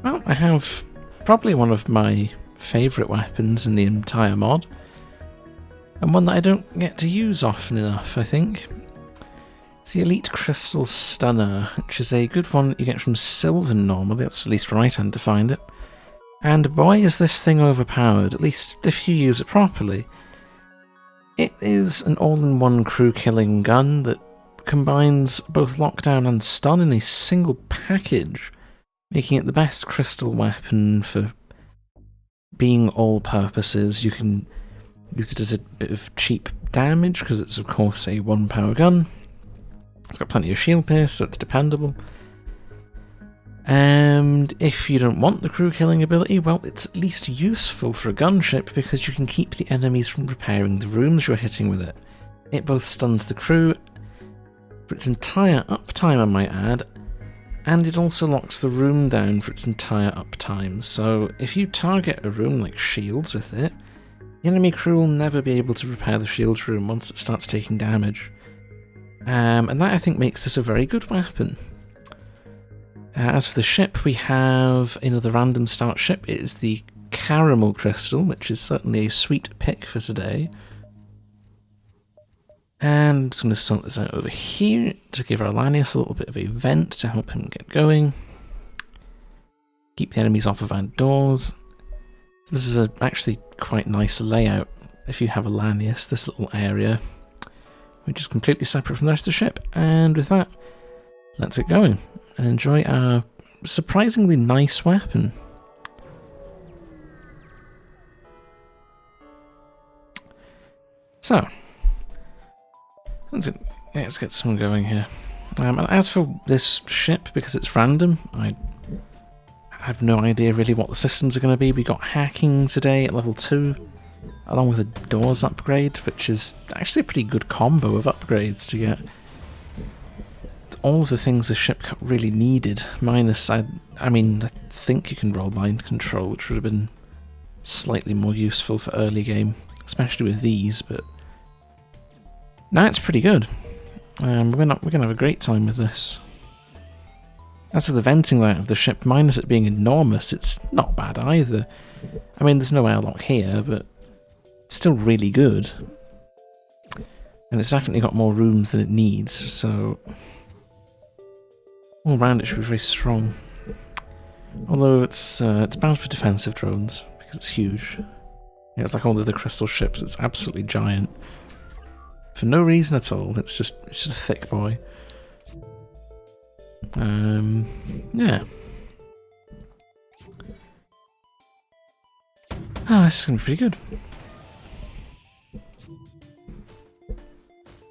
Well, I have probably one of my favourite weapons in the entire mod, and one that I don't get to use often enough, I think. It's the Elite Crystal Stunner, which is a good one that you get from Sylvan normally, that's at least where I tend to find it. And boy is this thing overpowered, at least if you use it properly. It is an all-in-one crew-killing gun that combines both lockdown and stun in a single package, making it the best crystal weapon for being all purposes. You can use it as a bit of cheap damage, because it's of course a 1-power gun. It's got plenty of shield pierce, so it's dependable. And if you don't want the crew killing ability, well, it's at least useful for a gunship because you can keep the enemies from repairing the rooms you're hitting with it. It both stuns the crew for its entire uptime, I might add, and it also locks the room down for its entire uptime. So if you target a room like shields with it, the enemy crew will never be able to repair the shields room once it starts taking damage. And that, I think, makes this a very good weapon. As for the ship, we have another random start ship. It is the Caramel Crystal, which is certainly a sweet pick for today. And I'm just going to sort this out over here to give our Lanius a little bit of a vent to help him get going. Keep the enemies off of our doors. This is a actually quite nice layout if you have a Lanius, this little area, which is completely separate from the rest of the ship. And with that, let's get going and enjoy our surprisingly nice weapon. So, let's get someone going here. And as for this ship, because it's random, I have no idea really what the systems are going to be. We got hacking today at level 2, along with a doors upgrade, which is actually a pretty good combo of upgrades to get all of the things the ship really needed, minus, I think you can roll mind control, which would have been slightly more useful for early game, especially with these, but now it's pretty good. We're gonna have a great time with this. As for the venting layout of the ship, minus it being enormous, it's not bad either. I mean, there's no airlock here, but it's still really good. And it's definitely got more rooms than it needs, so all around it should be very strong. Although it's bound for defensive drones, because it's huge. Yeah, it's like all the other crystal ships, it's absolutely giant. For no reason at all, it's just a thick boy. Yeah. This is going to be pretty good.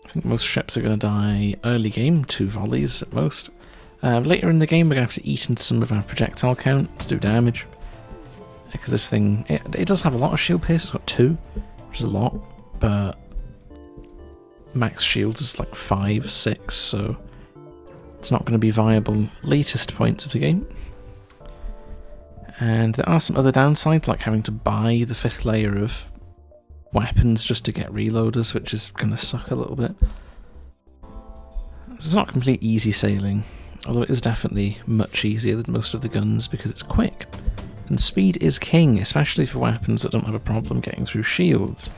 I think most ships are going to die early game, 2 volleys at most. Later in the game, we're going to have to eat into some of our projectile count to do damage. Because this thing, it does have a lot of shield pierce, it's got 2, which is a lot, but max shields is like 5, 6, so it's not going to be viable latest points of the game. And there are some other downsides, like having to buy the 5th layer of weapons just to get reloaders, which is going to suck a little bit. It's not complete easy sailing, although it is definitely much easier than most of the guns because it's quick. And speed is king, especially for weapons that don't have a problem getting through shields.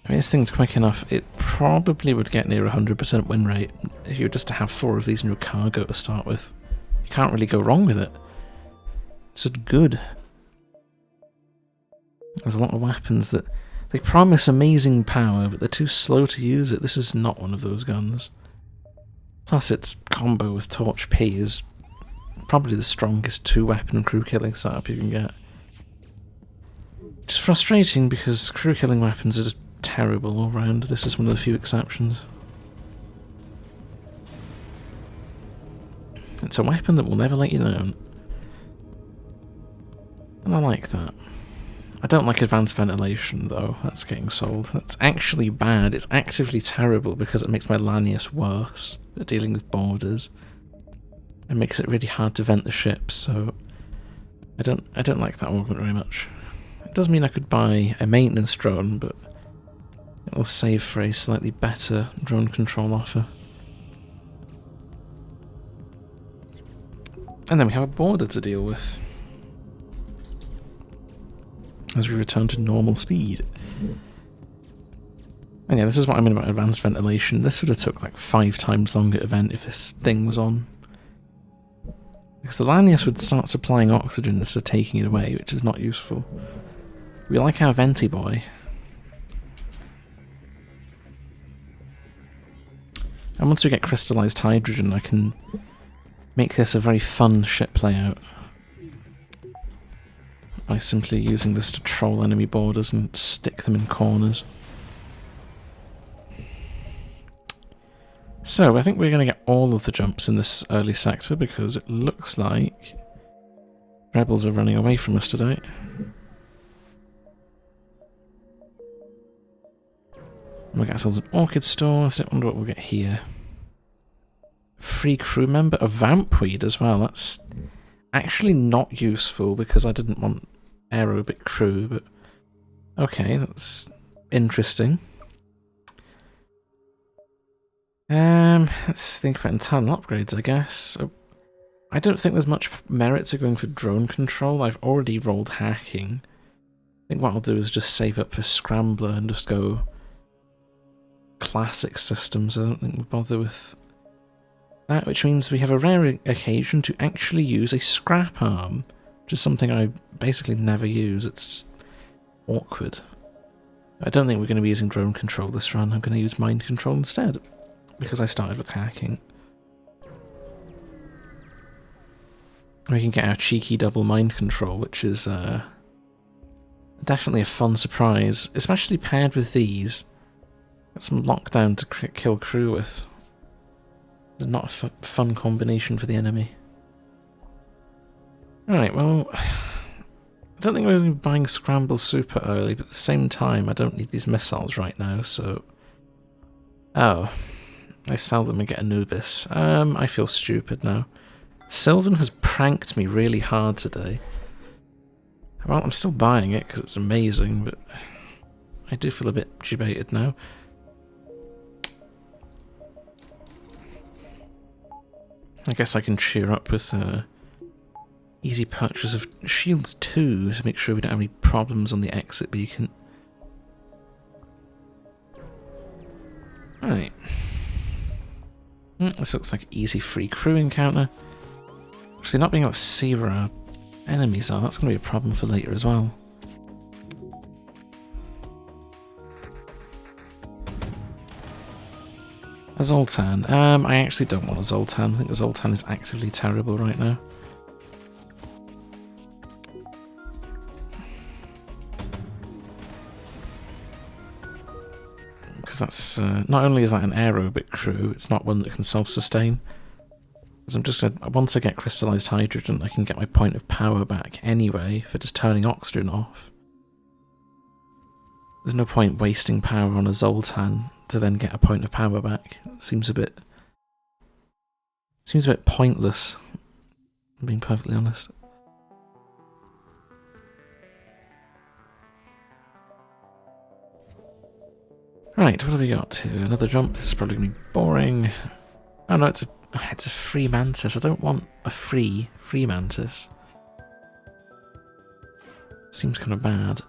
I mean, this thing's quick enough, it probably would get near 100% win rate if you were just to have 4 of these in your cargo to start with. You can't really go wrong with it. It's just good. There's a lot of weapons that they promise amazing power, but they're too slow to use it. This is not one of those guns. Plus its combo with Torch P is probably the strongest 2-weapon crew killing setup you can get. It's frustrating because crew killing weapons are just terrible all round. This is one of the few exceptions. It's a weapon that will never let you down. And I like that. I don't like advanced ventilation though, that's getting sold. That's actually bad, it's actively terrible because it makes my Lanius worse at dealing with borders. It makes it really hard to vent the ship, so I don't like that augment very much. It does mean I could buy a maintenance drone, but it'll save for a slightly better drone control offer. And then we have a border to deal with as we return to normal speed. And yeah, this is what I mean about advanced ventilation. This would have took like 5 times longer to vent if this thing was on. Because the Lanius would start supplying oxygen instead of taking it away, which is not useful. We like our venti boy. And once we get crystallized hydrogen, I can make this a very fun ship layout. By simply using this to troll enemy borders and stick them in corners. So, I think we're going to get all of the jumps in this early sector because it looks like rebels are running away from us today. We'll get ourselves an orchid store, so I wonder what we'll get here. Free crew member, a vampweed as well. That's actually not useful because I didn't want aerobic crew, but okay, that's interesting. Let's think about internal upgrades, I guess. So, I don't think there's much merit to going for drone control. I've already rolled hacking. I think what I'll do is just save up for Scrambler and just go classic systems. I don't think we'll bother with that, which means we have a rare occasion to actually use a scrap arm, which is something I basically never use. It's just awkward. I don't think we're going to be using drone control this run. I'm going to use mind control instead, because I started with hacking. We can get our cheeky double mind control, which is definitely a fun surprise, especially paired with these. Got some lockdown to kill crew with. Not a fun combination for the enemy. Alright, well, I don't think we're going to be buying Scramble super early, but at the same time, I don't need these missiles right now, so... Oh, I sell them and get Anubis. I feel stupid now. Sylvan has pranked me really hard today. Well, I'm still buying it because it's amazing, but I do feel a bit debated now. I guess I can cheer up with easy purchase of Shields 2 to make sure we don't have any problems on the exit beacon. Right. This looks like an easy free crew encounter. Actually, not being able to see where our enemies are, that's going to be a problem for later as well. A Zoltan. I actually don't want a Zoltan. I think the Zoltan is actively terrible right now. Because that's... not only is that an aerobic crew, it's not one that can self-sustain. Because I'm just going to... Once I get crystallized hydrogen, I can get my point of power back anyway for just turning oxygen off. There's no point wasting power on a Zoltan to then get a point of power back. It seems a bit pointless, I'm being perfectly honest. Right, what have we got to? Another jump. This is probably going to be boring. Oh no, it's a free mantis. I don't want a free mantis. Seems kind of bad.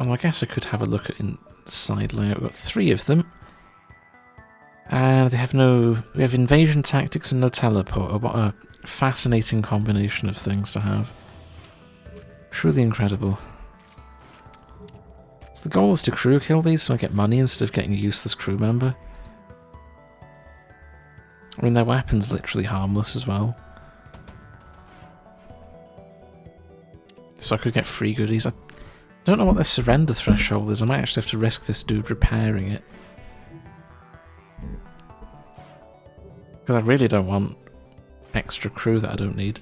Well, I guess I could have a look at inside layout. We've got 3 of them. And they have we have invasion tactics and no teleport. What a fascinating combination of things to have. Truly incredible. So the goal is to crew kill these so I get money instead of getting a useless crew member. I mean, their weapon's literally harmless as well. So I could get free goodies. I don't know what their surrender threshold is. I might actually have to risk this dude repairing it. Because I really don't want extra crew that I don't need.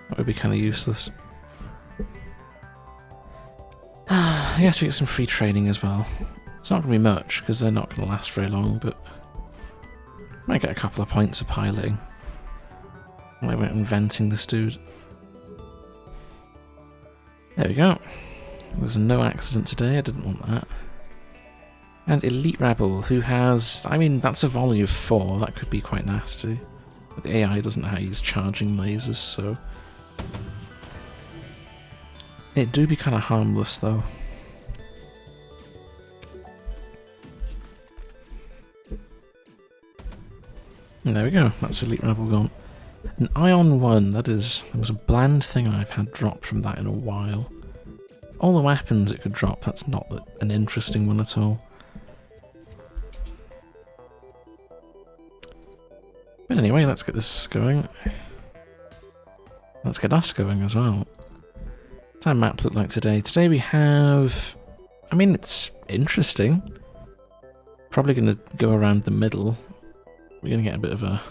That would be kind of useless. I guess we get some free training as well. It's not going to be much, because they're not going to last very long, but... might get a couple of points of piloting. I went inventing this dude. There we go. There was no accident today, I didn't want that. And Elite Rebel, who has... I mean, that's a volley of 4. That could be quite nasty. But the AI doesn't know how to use charging lasers, so... It do be kind of harmless, though. And there we go. That's Elite Rebel gone. An Ion 1, that is... There was a bland thing I've had drop from that in a while. All the weapons it could drop, that's not an interesting one at all. But anyway, let's get this going. Let's get us going as well. What's our map look like today? Today we have... I mean, it's interesting. Probably going to go around the middle. We're going to get a bit of a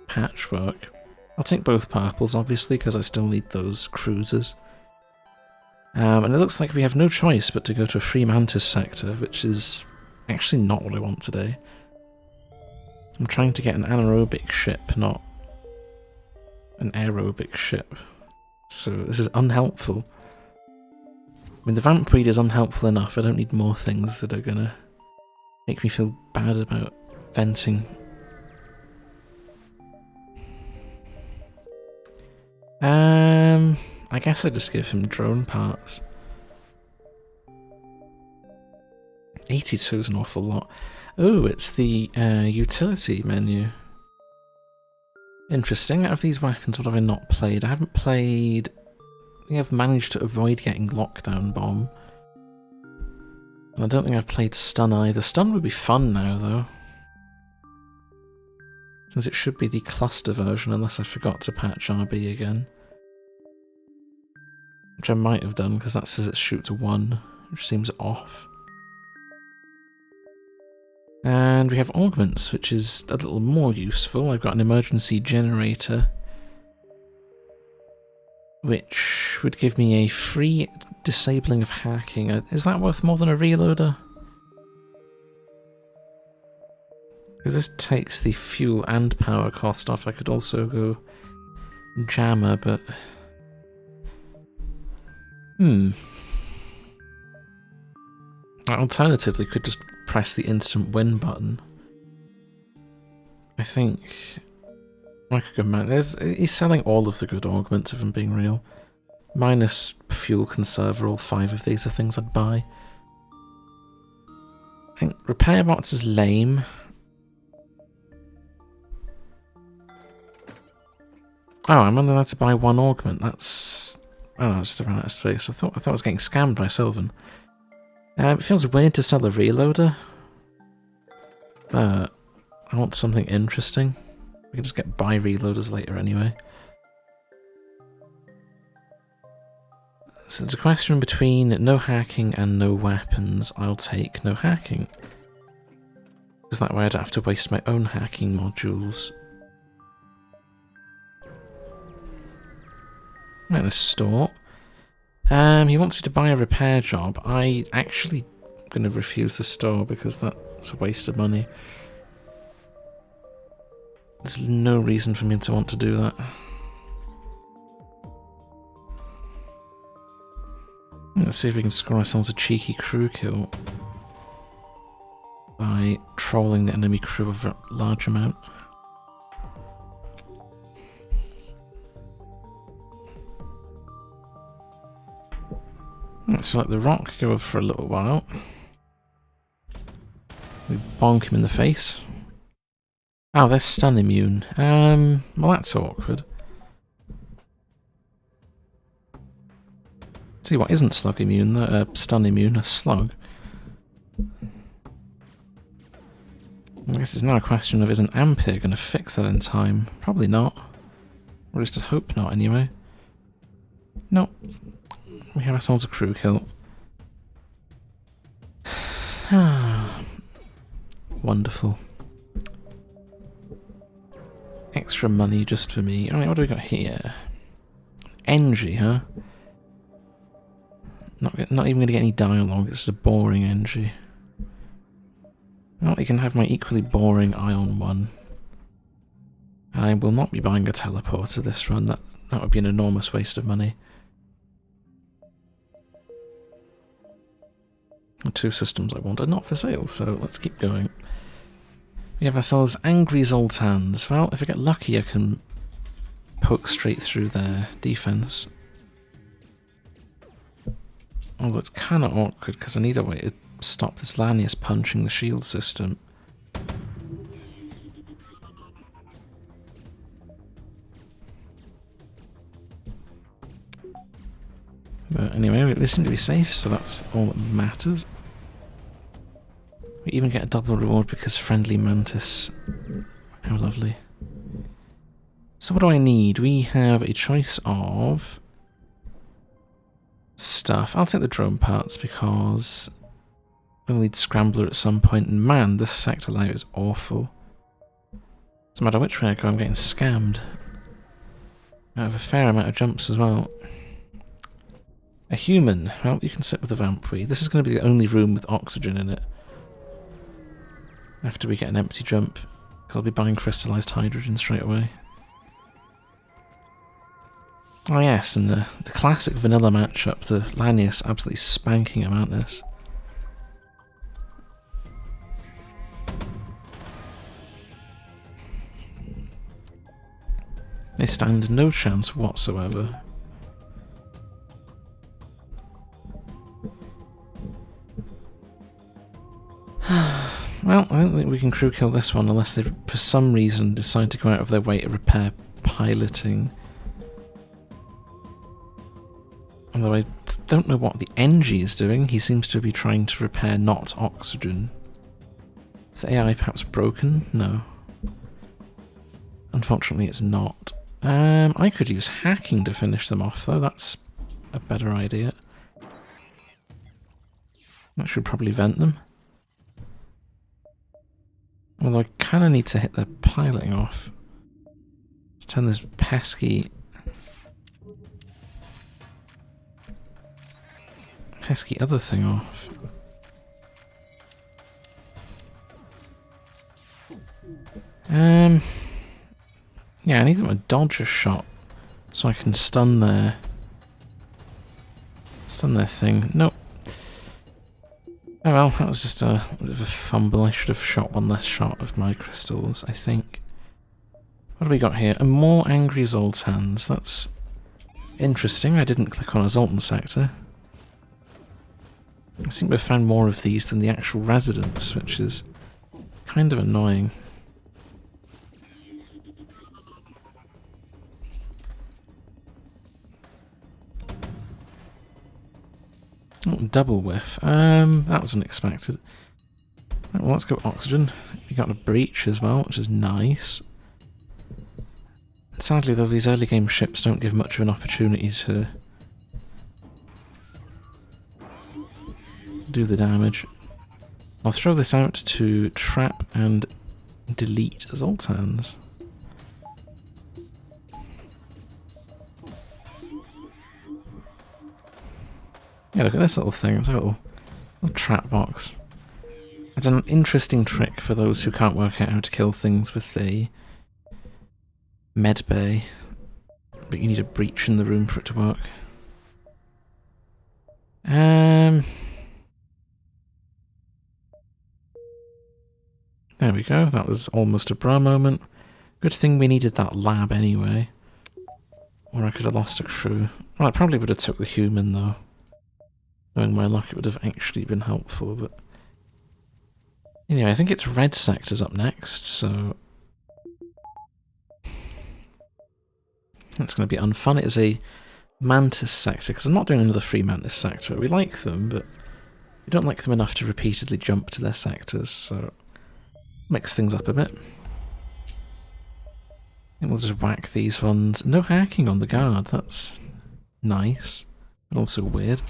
patchwork. I'll take both purples, obviously, because I still need those cruisers. And it looks like we have no choice but to go to a free Mantis sector, which is actually not what I want today. I'm trying to get an anaerobic ship, not an aerobic ship. So this is unhelpful. I mean, the Vamp Breed is unhelpful enough. I don't need more things that are gonna make me feel bad about venting. I guess I just give him drone parts. 82 is an awful lot. Oh, it's the utility menu. Interesting. Out of these weapons, what have I not played? I haven't played... I think I've managed to avoid getting Lockdown Bomb. And I don't think I've played Stun either. Stun would be fun now, though. Since it should be the cluster version, unless I forgot to patch RB again. Which I might have done, because that says it shoots 1, which seems off. And we have Augments, which is a little more useful. I've got an emergency generator, which would give me a free disabling of hacking. Is that worth more than a reloader? Because this takes the fuel and power cost off. I could also go jammer, but... I alternatively could just press the instant win button. I think... I could go man. He's selling all of the good augments, if I'm being real. Minus fuel conserver, all 5 of these are things I'd buy. I think repair bots is lame. Oh, I'm only allowed to buy 1 augment. That's... Oh, I just ran out of space. I thought I was getting scammed by Sylvan. It feels weird to sell a reloader. But I want something interesting. We can just get buy reloaders later anyway. So it's a question between no hacking and no weapons. I'll take no hacking. Because that way I don't have to waste my own hacking modules. And a store. He wants me to buy a repair job. I actually going to refuse the store because that's a waste of money. There's no reason for me to want to do that. Let's see if we can score ourselves a cheeky crew kill by trolling the enemy crew of a large amount. Let's let the rock go for a little while. We bonk him in the face. Oh, they're stun immune. Well, that's awkward. See what isn't slug immune? Stun immune, a slug. I guess it's now a question of, is an Ampere going to fix that in time? Probably not. Or at least I'd hope not, anyway. Nope. We have ourselves a crew kill. Wonderful. Extra money just for me. Alright, what do we got here? NG, huh? Not even going to get any dialogue, it's just a boring NG. Well, you can have my equally boring Ion 1. I will not be buying a teleporter this run, that would be an enormous waste of money. 2 systems I want are not for sale, so let's keep going. We have ourselves Angry Zoltans. Well, if I get lucky I can poke straight through their defense. Although it's kind of awkward because I need a way to stop this Lanius punching the shield system. But anyway, we seem to be safe, so that's all that matters. We even get a double reward because friendly mantis. How lovely. So what do I need? We have a choice of stuff. I'll take the drone parts because we'll need Scrambler at some point, and man, this sector layout is awful. Doesn't matter which way I go, I'm getting scammed. I have a fair amount of jumps as well. A human. Well, you can sit with the Vampwy. This is going to be the only room with oxygen in it. After we get an empty jump, because I'll be buying crystalised hydrogen straight away. Oh yes, and the classic vanilla matchup, the Lanius absolutely spanking Amantis. They stand no chance whatsoever. Well, I don't think we can crew kill this one unless they, for some reason, decide to go out of their way to repair piloting. Although I don't know what the NG is doing. He seems to be trying to repair not oxygen. Is the AI perhaps broken? No. Unfortunately, it's not. I could use hacking to finish them off, though. That's a better idea. That should probably vent them. Although I kind of need to hit their piloting off. Let's turn this pesky other thing off. Yeah, I need them to dodge a shot so I can stun their thing. Nope. Oh well, that was just a bit of a fumble. I should have shot one less shot of my crystals, I think. What do we got here? More Angry Zoltans. That's interesting. I didn't click on a Zoltan sector. I seem to have found more of these than the actual residents, which is kind of annoying. Oh, double whiff. That was unexpected. Right, well, let's go oxygen. We got a breach as well, which is nice. Sadly, though, these early game ships don't give much of an opportunity to do the damage. I'll throw this out to trap and delete Zoltans. Yeah, look at this little thing. It's a little trap box. It's an interesting trick for those who can't work out how to kill things with the med bay, but you need a breach in the room for it to work. There we go. That was almost a bra moment. Good thing we needed that lab anyway, or I could have lost a crew. Well, I probably would have took the human though. Knowing my luck, it would have actually been helpful, but anyway, I think it's red sectors up next, so that's going to be unfun. It is a mantis sector, because I'm not doing another free mantis sector. We like them, but we don't like them enough to repeatedly jump to their sectors, so mix things up a bit. And we'll just whack these ones. No hacking on the guard, that's nice, but also weird.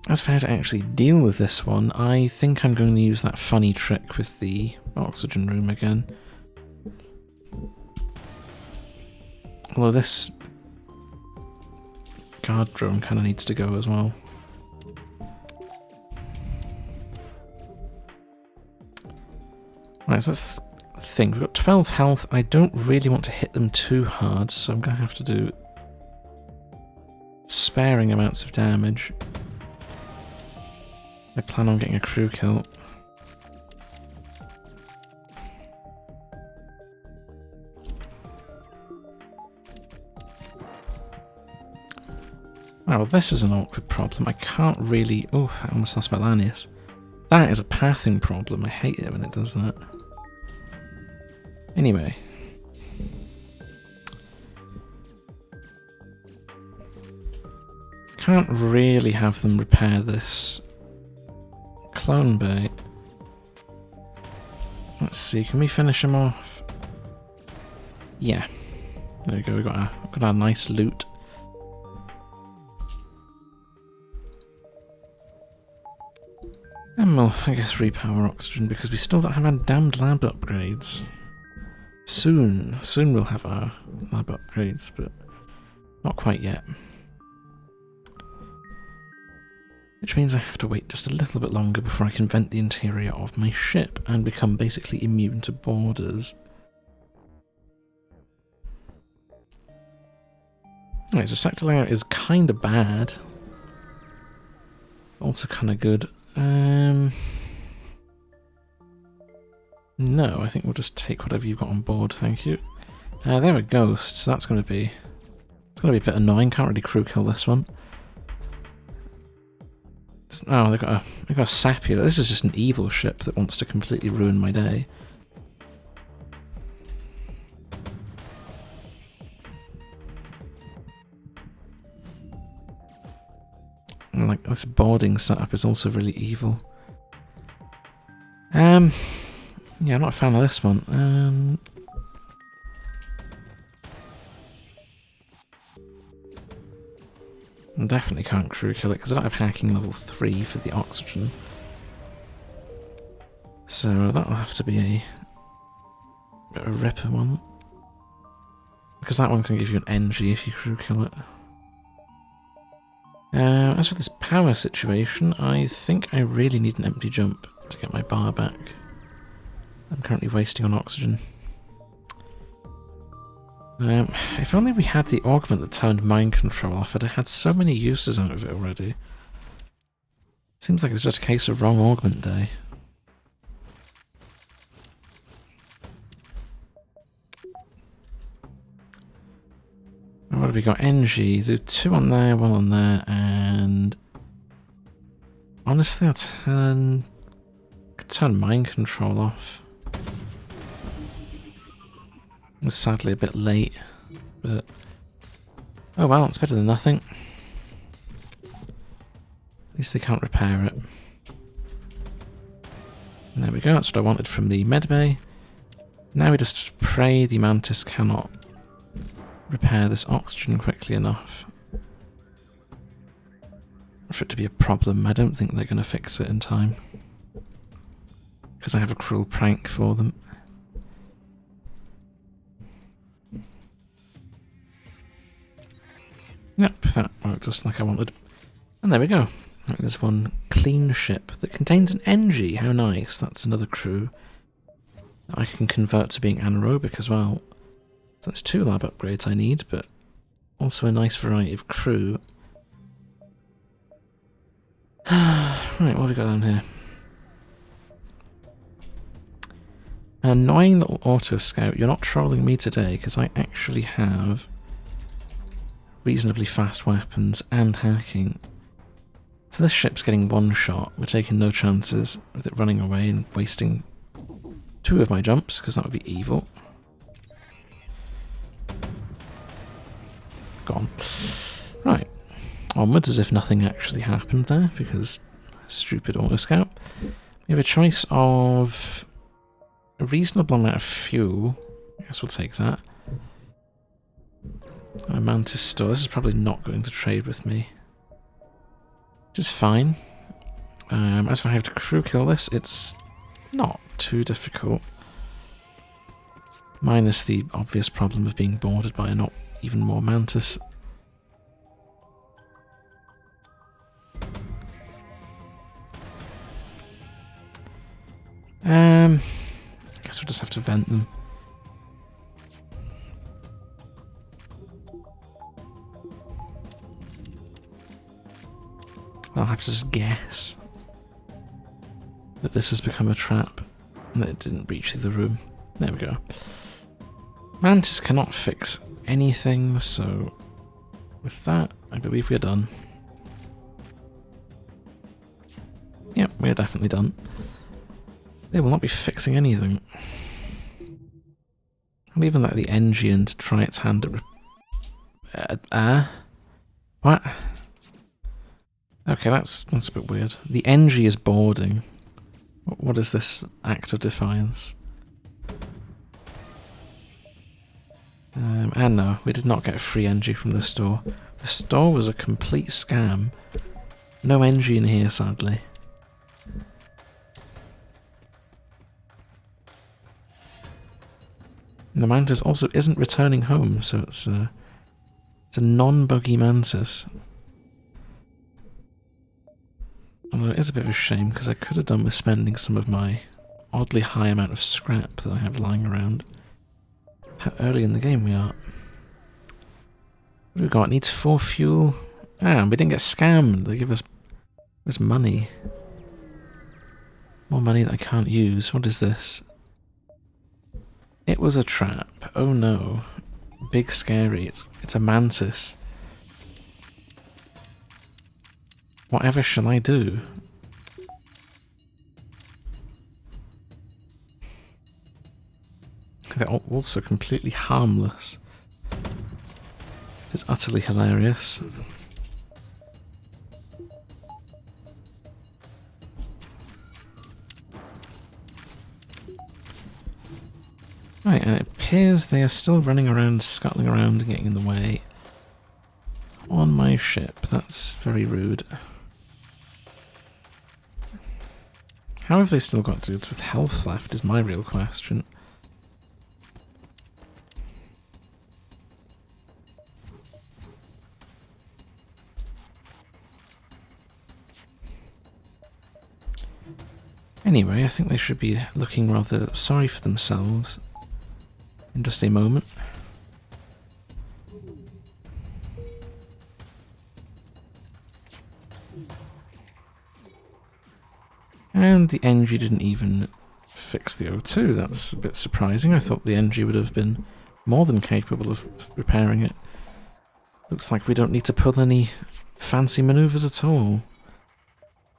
As for how to actually deal with this one, I think I'm going to use that funny trick with the oxygen room again. Although this guard drone kind of needs to go as well. Right, so that's the thing. We've got 12 health. I don't really want to hit them too hard, so I'm going to have to do sparing amounts of damage. I plan on getting a crew kill. Well, this is an awkward problem. I can't really... Oh, I almost lost my Lanius. That is a pathing problem. I hate it when it does that. Anyway. Can't really have them repair this clone bay. Let's see, can we finish him off? Yeah. There we go, we got our nice loot. And we'll, I guess, repower oxygen because we still don't have our damned lab upgrades. Soon we'll have our lab upgrades, but not quite yet. Which means I have to wait just a little bit longer before I can vent the interior of my ship and become basically immune to borders. Alright, so sector layout is kind of bad. Also kind of good. No, I think we'll just take whatever you've got on board, thank you. They're a ghost, so that's going to be... It's going to be a bit annoying, can't really crew kill this one. Oh, they've got a Sapia. This is just an evil ship that wants to completely ruin my day. And like, this boarding setup is also really evil. Yeah, I'm not a fan of this one. I definitely can't crew kill it because I don't have hacking level 3 for the oxygen. So that'll have to be a bit of a ripper one. Because that one can give you an NG if you crew kill it. As for this power situation, I think I really need an empty jump to get my bar back. I'm currently wasting on oxygen. If only we had the augment that turned mind control off, I'd have had so many uses out of it already. Seems like it's just a case of wrong augment day. What have we got? NG, do 2 on there, 1 on there, and... Honestly, I'll turn mind control off. It was sadly a bit late, but... Oh well, it's better than nothing. At least they can't repair it. And there we go, that's what I wanted from the medbay. Now we just pray the Mantis cannot repair this oxygen quickly enough for it to be a problem. I don't think they're going to fix it in time. Because I have a cruel prank for them. Yep, that worked just like I wanted. And there we go. There's one clean ship that contains an NG. How nice. That's another crew that I can convert to being anaerobic as well. So that's 2 lab upgrades I need, but also a nice variety of crew. Right, what have we got down here? An annoying little auto scout. You're not trolling me today because I actually have reasonably fast weapons and hacking. So this ship's getting 1 shot. We're taking no chances with it running away and wasting 2 of my jumps because that would be evil. Gone. Right. Onwards as if nothing actually happened there because stupid auto scout. We have a choice of a reasonable amount of fuel. I guess we'll take that. A Mantis store. This is probably not going to trade with me. Which is fine. As if I have to crew kill this, it's not too difficult. Minus the obvious problem of being boarded by a not even more Mantis. I guess we'll just have to vent them. have to just guess that this has become a trap and that it didn't breach through the room. There we go. Mantis cannot fix anything, so with that, I believe we are done. Yep, we are definitely done. They will not be fixing anything. I'll even let the engine to try its hand at what? Okay, that's a bit weird. The NG is boarding. What is this act of defiance? And no, we did not get a free NG from the store. The store was a complete scam. No NG in here, sadly. And the mantis also isn't returning home, so it's a non-buggy mantis. Although it is a bit of a shame, because I could have done with spending some of my oddly high amount of scrap that I have lying around. How early in the game we are. What do we got? It needs 4 fuel. Ah, we didn't get scammed. They give us money. More money that I can't use. What is this? It was a trap. Oh no. Big scary. It's a mantis. Whatever shall I do? They're also completely harmless. It's utterly hilarious. Right, and it appears they are still running around, scuttling around and getting in the way. On my ship. That's very rude. How have they still got dudes with health left is my real question. Anyway, I think they should be looking rather sorry for themselves in just a moment. And the NG didn't even fix the O2. That's a bit surprising. I thought the NG would have been more than capable of repairing it. Looks like we don't need to pull any fancy maneuvers at all.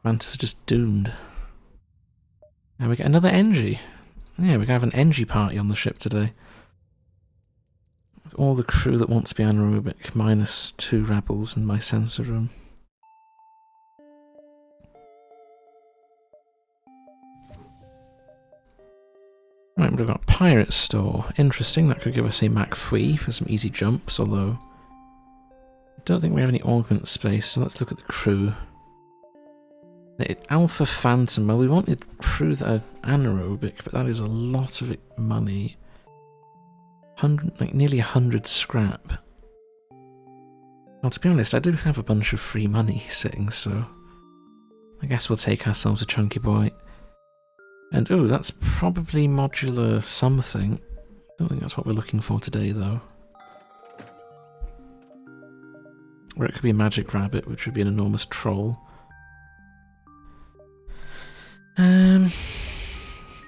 Mantis are just doomed. And we get another NG. Yeah, we're going to have an NG party on the ship today. All the crew that wants to be anaerobic, minus 2 rebels in my sensor room. Right, we've got a pirate store. Interesting, that could give us a Mach 3 for some easy jumps, although I don't think we have any augment space, so let's look at the crew. Alpha Phantom, well, we wanted crew that are anaerobic, but that is a lot of money. Nearly 100 scrap. Well, to be honest, I do have a bunch of free money sitting, so I guess we'll take ourselves a chunky boy. And oh, that's probably modular something. Don't think that's what we're looking for today, though. Or it could be a magic rabbit, which would be an enormous troll.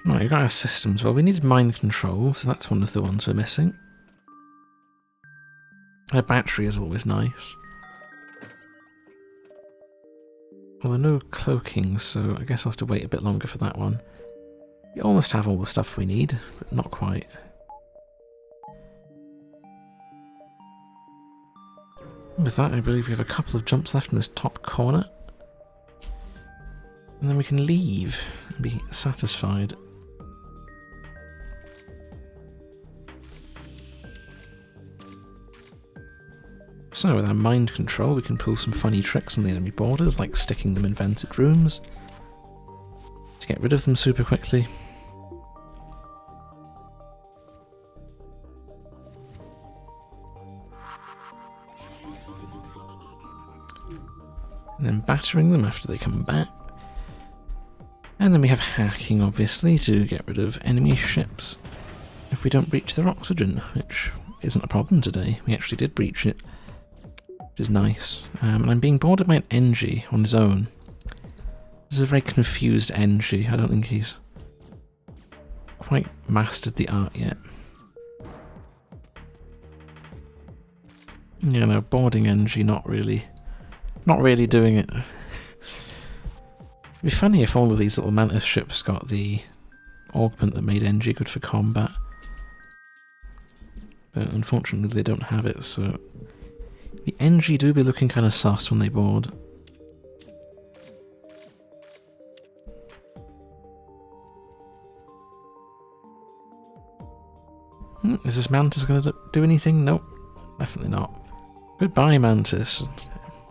Right, we've got our systems. Well, we needed mind control, so that's one of the ones we're missing. A battery is always nice. Well, there are no cloaking, so I guess I'll have to wait a bit longer for that one. We almost have all the stuff we need, but not quite. With that, I believe we have a couple of jumps left in this top corner. And then we can leave and be satisfied. So with our mind control, we can pull some funny tricks on the enemy borders, like sticking them in vented rooms to get rid of them super quickly. And then battering them after they come back. And then we have hacking, obviously, to get rid of enemy ships if we don't breach their oxygen, which isn't a problem today. We actually did breach it, which is nice. And I'm being boarded by an NG on his own. This is a very confused NG. I don't think he's quite mastered the art yet. Yeah, no, boarding NG not really doing it. It'd be funny if all of these little Mantis ships got the augment that made NG good for combat. But unfortunately they don't have it, so the NG do be looking kind of sus when they board. Is this Mantis going to do anything? Nope, definitely not. Goodbye, Mantis.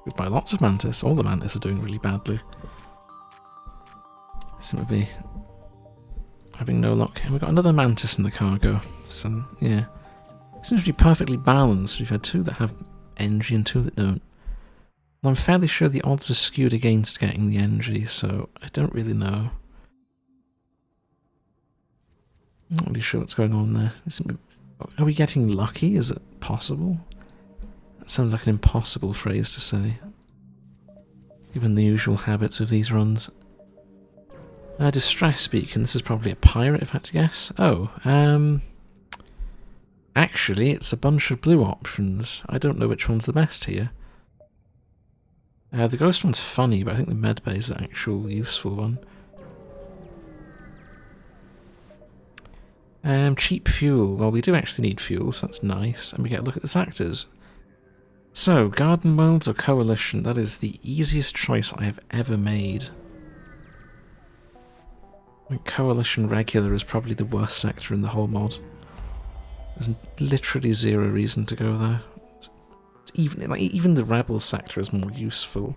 Goodbye, lots of Mantis. All the Mantis are doing really badly. Seem to be having no luck. And we've got another Mantis in the cargo. So, yeah. It seems to be perfectly balanced. We've had two that have NG and two that don't. Well, I'm fairly sure the odds are skewed against getting the NG, so I don't really know. I'm not really sure what's going on there. Are we getting lucky? Is it possible? That sounds like an impossible phrase to say, given the usual habits of these runs. Distress Beacon. This is probably a pirate, if I had to guess. Oh, actually, it's a bunch of blue options. I don't know which one's the best here. The ghost one's funny, but I think the medbay is the actual useful one. Cheap fuel. Well, we do actually need fuel, so that's nice. And we get a look at the sectors. So, Garden Worlds or Coalition? That is the easiest choice I have ever made. I think Coalition Regular is probably the worst sector in the whole mod. There's literally zero reason to go there. It's even the Rebel sector is more useful.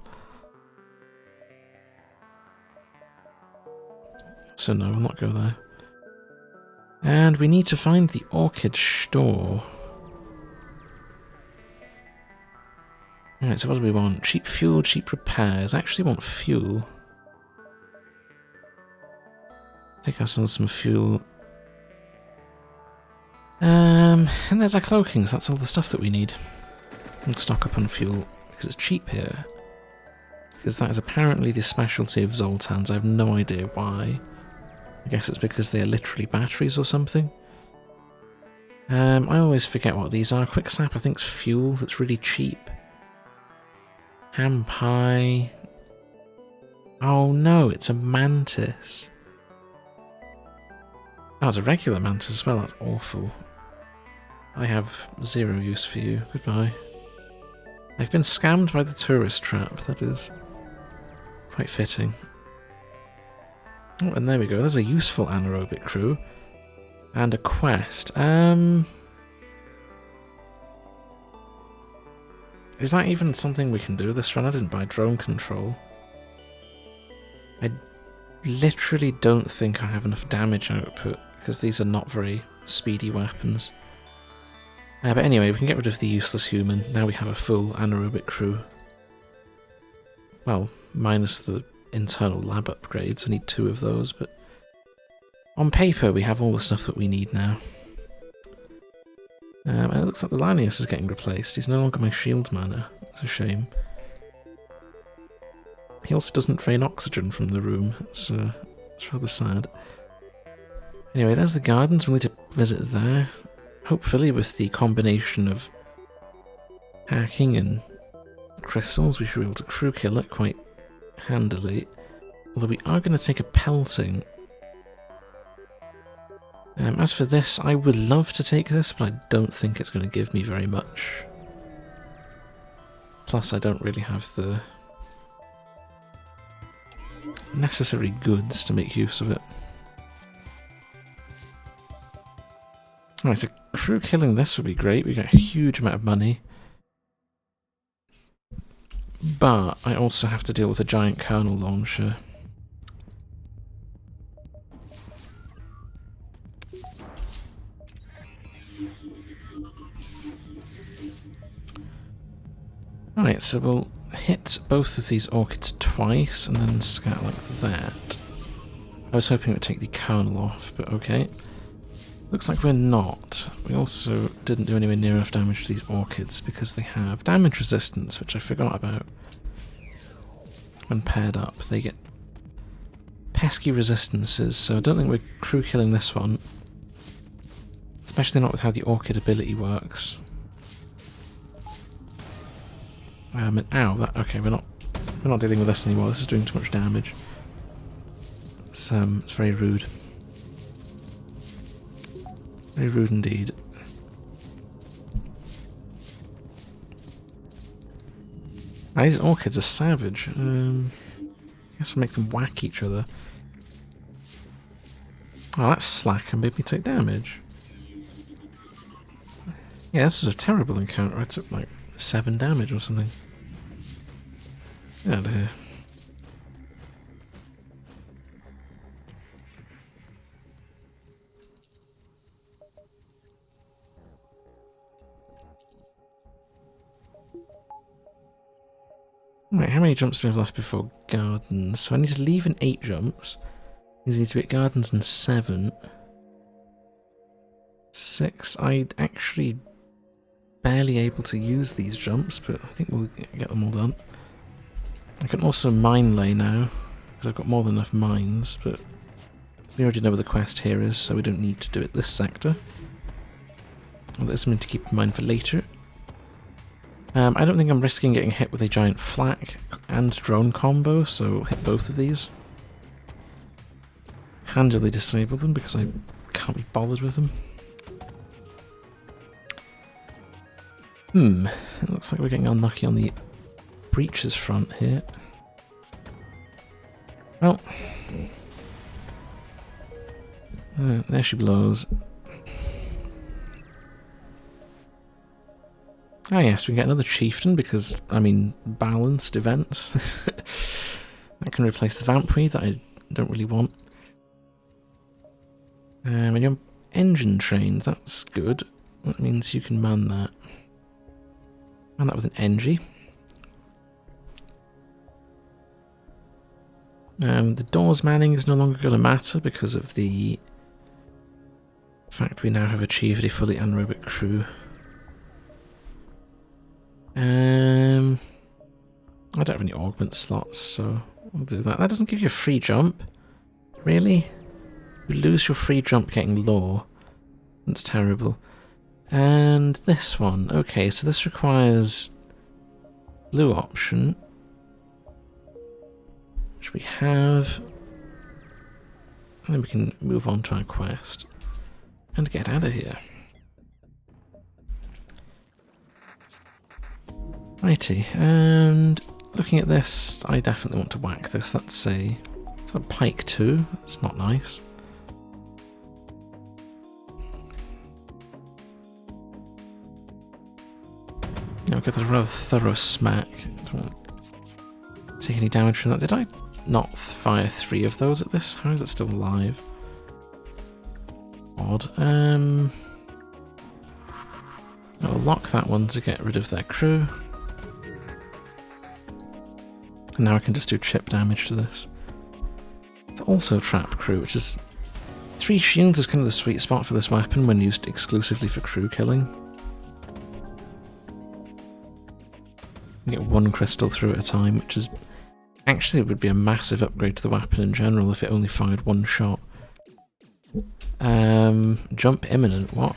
So no, we'll not go there. And we need to find the Orchid Store. Alright, so what do we want? Cheap fuel, cheap repairs. I actually want fuel. Take ourselves some fuel. And there's our cloaking, so that's all the stuff that we need. We'll stock up on fuel, because it's cheap here. Because that is apparently the specialty of Zoltans. I have no idea why. I guess it's because they are literally batteries or something. I always forget what these are. Quicksap, I think, is fuel that's really cheap. Ham pie. Oh no, it's a mantis. Oh, it's a regular mantis as well. That's awful. I have zero use for you. Goodbye. I've been scammed by the tourist trap. That is quite fitting. Oh, and there we go. There's a useful anaerobic crew. And a quest. Is that even something we can do this run? I didn't buy drone control. I literally don't think I have enough damage output, because these are not very speedy weapons. But anyway, we can get rid of the useless human. Now we have a full anaerobic crew. Well, minus the internal lab upgrades. I need 2 of those, but on paper we have all the stuff that we need now. And it looks like the Lanius is getting replaced. He's no longer my shield mana. It's a shame. He also doesn't drain oxygen from the room. It's rather sad. Anyway, there's the gardens. We'll need to visit there. Hopefully with the combination of hacking and crystals, we should be able to crew kill it quite handily. Although we are going to take a pelting. As for this, I would love to take this, but I don't think it's going to give me very much. Plus, I don't really have the necessary goods to make use of it. Alright, so crew killing this would be great. We get a huge amount of money. But I also have to deal with a giant kernel launcher. Alright, so we'll hit both of these orchids twice and then scat like that. I was hoping it would take the kernel off, but okay. Looks like we're not. We also didn't do anywhere near enough damage to these orchids because they have damage resistance, which I forgot about. When paired up, they get pesky resistances, so I don't think we're crew killing this one. Especially not with how the orchid ability works. And ow, okay, we're not dealing with this anymore. This is doing too much damage. It's very rude. Very rude indeed. These orchids are savage. I guess I'll make them whack each other. Oh, that's slack and made me take damage. Yeah, this is a terrible encounter. I took like 7 damage or something. Get out of here. Right, how many jumps do we have left before gardens? So I need to leave in 8 jumps. These need to be at gardens in 7. 6. I'd actually barely able to use these jumps, but I think we'll get them all done. I can also mine lay now, because I've got more than enough mines, but we already know where the quest here is, so we don't need to do it this sector. Well, there's something to keep in mind for later. I don't think I'm risking getting hit with a giant flak and drone combo, so I'll hit both of these. Handily disable them because I can't be bothered with them. It looks like we're getting unlucky on the breaches front here. Well, there she blows. Ah yes, we can get another chieftain because, I mean, balanced events. That can replace the vampweed that I don't really want. And you're engine trained, that's good. That means you can man that. Man that with an NG. The doors manning is no longer going to matter because of the fact we now have achieved a fully anaerobic crew. I don't have any augment slots, so we'll do that. That doesn't give you a free jump. Really? You lose your free jump getting law. That's terrible. And this one. Okay, so this requires blue option. Which we have. And then we can move on to our quest. And get out of here. Righty, and looking at this, I definitely want to whack this. That's a pike 2. It's not nice. I'll give it a rather thorough smack. I don't take any damage from that. Did I not fire 3 of those at this? How is it still alive? Odd. I'll lock that one to get rid of their crew. And now I can just do chip damage to this. It's also trap crew, which is 3 shields is kind of the sweet spot for this weapon when used exclusively for crew killing. You get 1 crystal through at a time, which is actually would be a massive upgrade to the weapon in general if it only fired 1 shot. Jump imminent, what?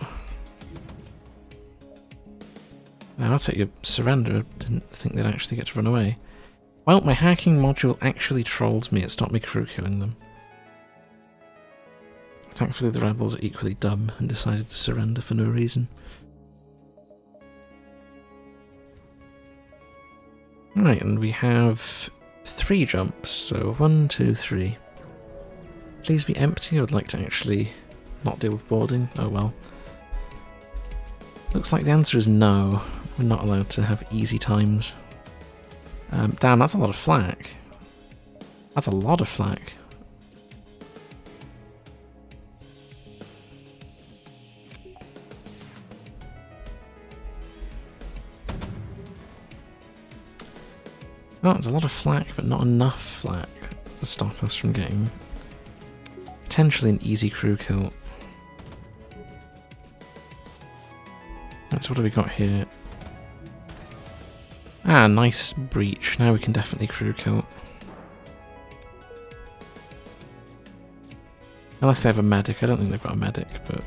I'll take your surrender. I didn't think they'd actually get to run away. Well, my hacking module actually trolled me. It stopped me crew killing them. Thankfully the rebels are equally dumb and decided to surrender for no reason. Right, and we have 3 jumps, so 1, 2, 3. Please be empty. I would like to actually not deal with boarding. Oh well. Looks like the answer is no. We're not allowed to have easy times. Damn, that's a lot of flak. That's a lot of flak. Oh, it's a lot of flak, but not enough flak to stop us from getting potentially an easy crew kill. Right, so what have we got here? Ah, nice breach. Now we can definitely crew kill. Unless they have a medic. I don't think they've got a medic, but...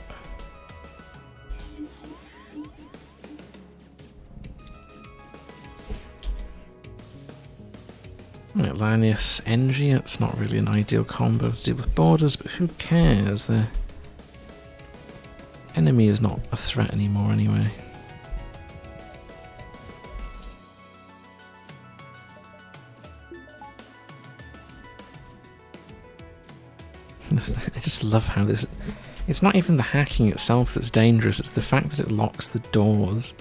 Right, Lanius Engie, it's not really an ideal combo to deal with borders, but who cares? The enemy is not a threat anymore anyway. I just love how this... It's not even the hacking itself that's dangerous, it's the fact that it locks the doors.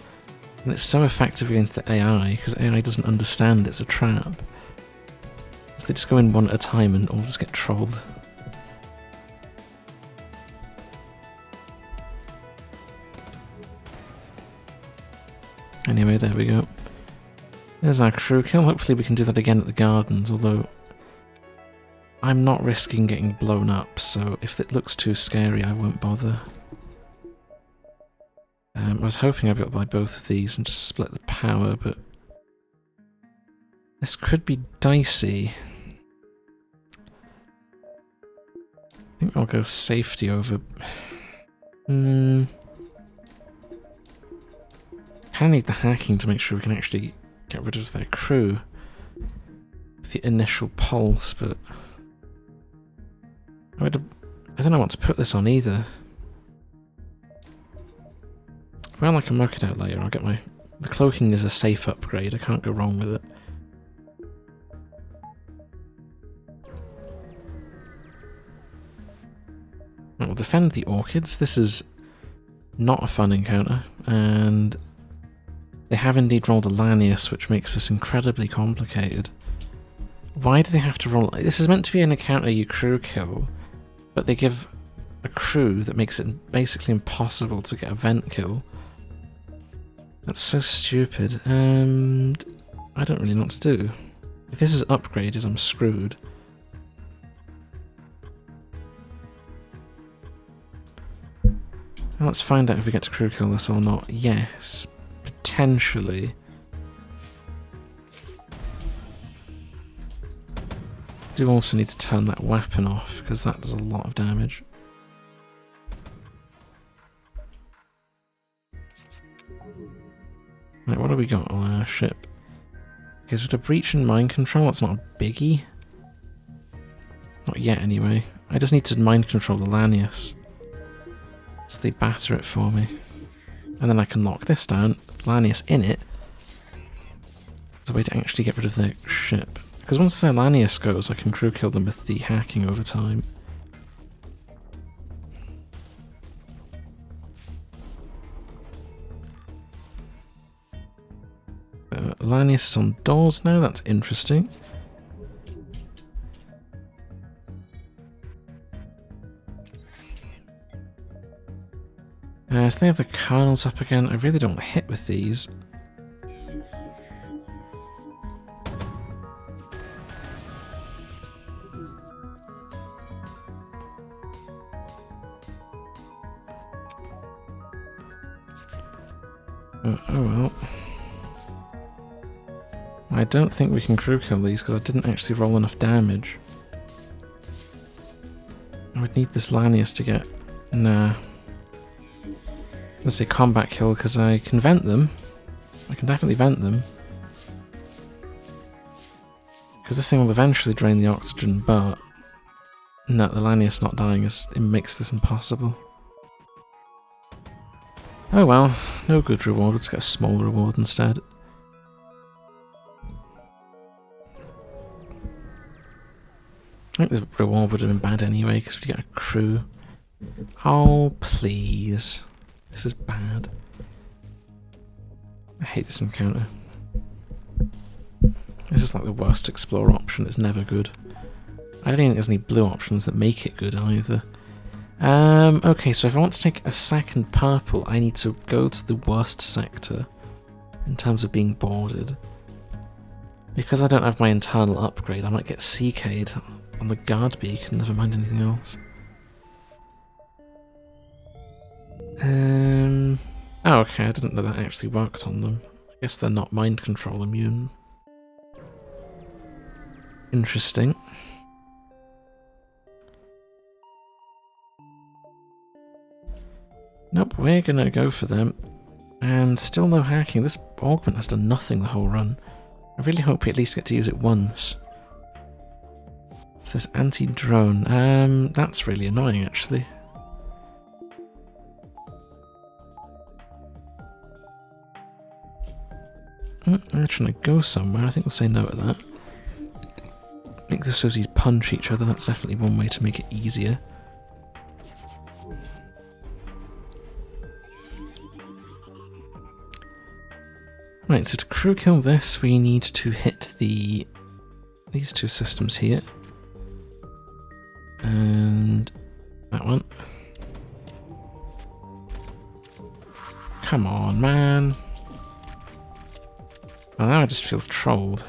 And it's so effective against the AI, because AI doesn't understand it's a trap. So they just go in one at a time and all just get trolled. Anyway, there we go. There's our crew kill. Hopefully we can do that again at the gardens, although I'm not risking getting blown up, so if it looks too scary I won't bother. I was hoping I'd be able to buy both of these and just split the power, but this could be dicey. I think I'll go safety over... Kind of need the hacking to make sure we can actually get rid of their crew with the initial pulse, but I don't know what to put this on either. Well, I can work it out later. I'll get my... The cloaking is a safe upgrade. I can't go wrong with it. We'll defend the orchids. This is not a fun encounter, and they have indeed rolled a Lanius, which makes this incredibly complicated. Why do they have to roll... This is meant to be an encounter you crew kill, but they give a crew that makes it basically impossible to get a vent kill. That's so stupid, and I don't really know what to do. If this is upgraded, I'm screwed. Well, let's find out if we get to crew kill this or not. Yes, potentially. Do also need to turn that weapon off, because that does a lot of damage. Right, what have we got on our ship? Because with a breach and mind control, it's not a biggie. Not yet, anyway. I just need to mind control the Lanius, so they batter it for me. And then I can lock this down, Lanius in it. There's a way to actually get rid of their ship. Because once their Lanius goes, I can crew kill them with the hacking over time. Lanius is on doors now, that's interesting. So they have the kernels up again. I really don't want to hit with these. Oh well. I don't think we can crew kill these because I didn't actually roll enough damage. I would need this Lanius to get... Nah. I'm gonna say combat kill because I can vent them. I can definitely vent them. Because this thing will eventually drain the oxygen, but... No, the Lanius not dying it makes this impossible. Oh well, no good reward, let's get a small reward instead. I think the reward would have been bad anyway, because we'd get a crew. Oh, please. This is bad. I hate this encounter. This is like the worst explore option, it's never good. I don't even think there's any blue options that make it good either. Okay, so if I want to take a second purple, I need to go to the worst sector in terms of being boarded. Because I don't have my internal upgrade, I might get CK'd on the guard beacon, never mind anything else. Oh, okay, I didn't know that actually worked on them. I guess they're not mind control immune. Interesting. Nope, we're gonna go for them. And still no hacking. This augment has done nothing the whole run. I really hope we at least get to use it once. It says anti-drone. That's really annoying actually. I'm trying to go somewhere. I think we'll say no to that. Make the Susies punch each other. That's definitely one way to make it easier. Right, so to crew kill this, we need to hit these two systems here. And that one. Come on, man. Well, now I just feel trolled.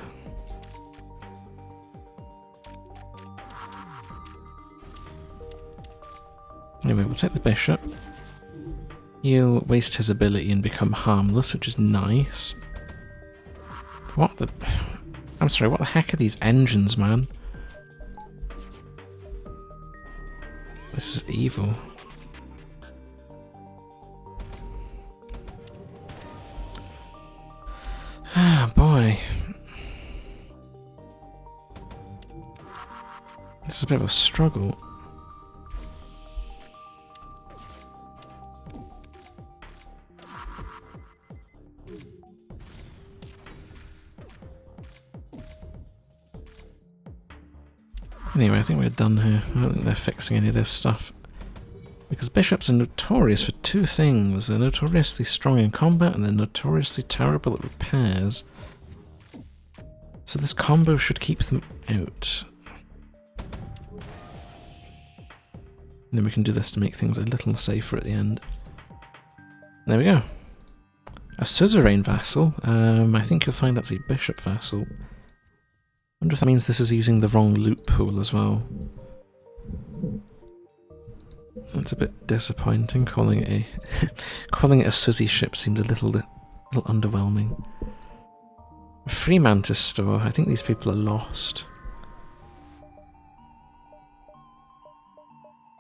Anyway, we'll take the bishop. He'll waste his ability and become harmless, which is nice. What the... I'm sorry, what the heck are these engines, man? This is evil. Ah, boy. This is a bit of a struggle. Anyway, I think we're done here. I don't think they're fixing any of this stuff. Because bishops are notorious for two things. They're notoriously strong in combat and they're notoriously terrible at repairs. So this combo should keep them out. And then we can do this to make things a little safer at the end. There we go. A suzerain vassal. I think you'll find that's a bishop vassal. I wonder if that means this is using the wrong loot pool as well. That's a bit disappointing. Calling it a Suzy ship seems a little underwhelming. A free mantis store. I think these people are lost.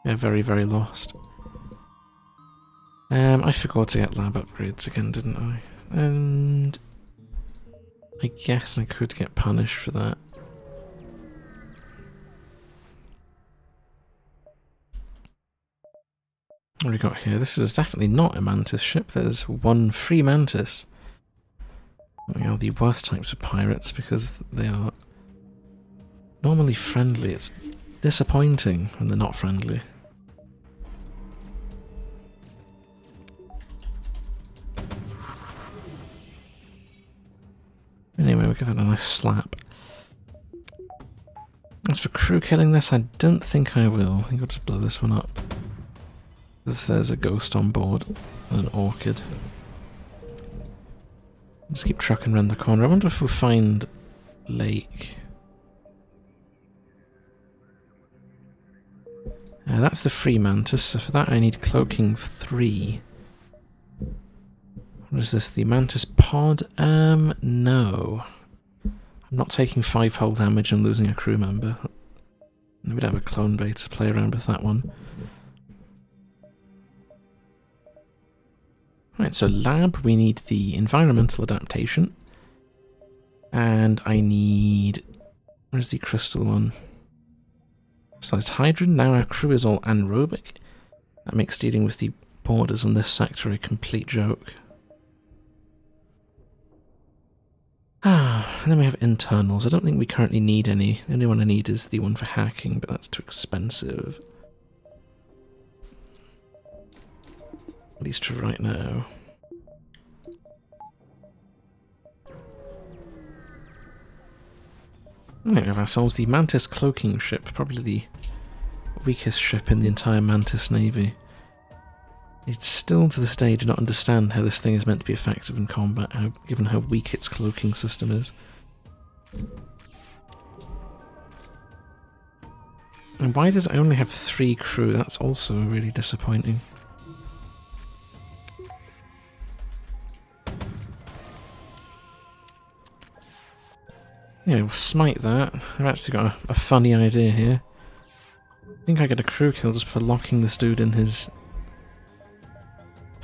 Yeah, very, very lost. I forgot to get lab upgrades again, didn't I? And I guess I could get punished for that. What have we got here? This is definitely not a mantis ship. There's one free mantis. They are the worst types of pirates because they are normally friendly. It's disappointing when they're not friendly. Anyway, we'll give it a nice slap. As for crew killing this, I don't think I will. I think I'll just blow this one up. There's a ghost on board and an orchid. Just keep trucking around the corner. I wonder if we'll find lake. That's the free mantis, so for that I need cloaking 3. What is this? The mantis pod? No. I'm not taking 5 hull damage and losing a crew member. We'd have a clone bay to play around with that one. Right, so lab, we need the environmental adaptation. And I need... Where's the crystal one? Crystallized hydrogen. Now our crew is all anaerobic. That makes dealing with the borders on this sector a complete joke. And then we have internals. I don't think we currently need any. The only one I need is the one for hacking, but that's too expensive. At least for right now. We have ourselves the Mantis cloaking ship, probably the weakest ship in the entire Mantis Navy. I still to this day do not understand how this thing is meant to be effective in combat, given how weak its cloaking system is. And why does it only have 3 crew? That's also really disappointing. Yeah, we'll smite that. I've actually got a funny idea here. I think I get a crew kill just for locking this dude in his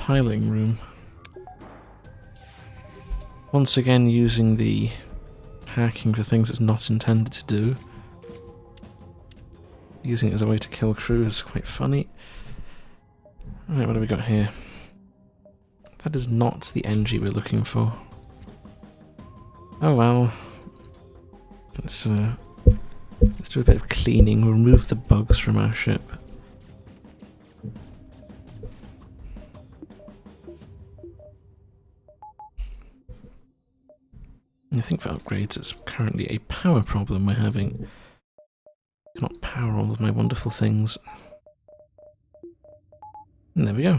compiling room. Once again using the hacking for things it's not intended to do. Using it as a way to kill crew is quite funny. Alright, what do we got here? That is not the NG we're looking for. Oh well. Let's do a bit of cleaning, remove the bugs from our ship. I think for upgrades it's currently a power problem we're having. I cannot power all of my wonderful things. And there we go.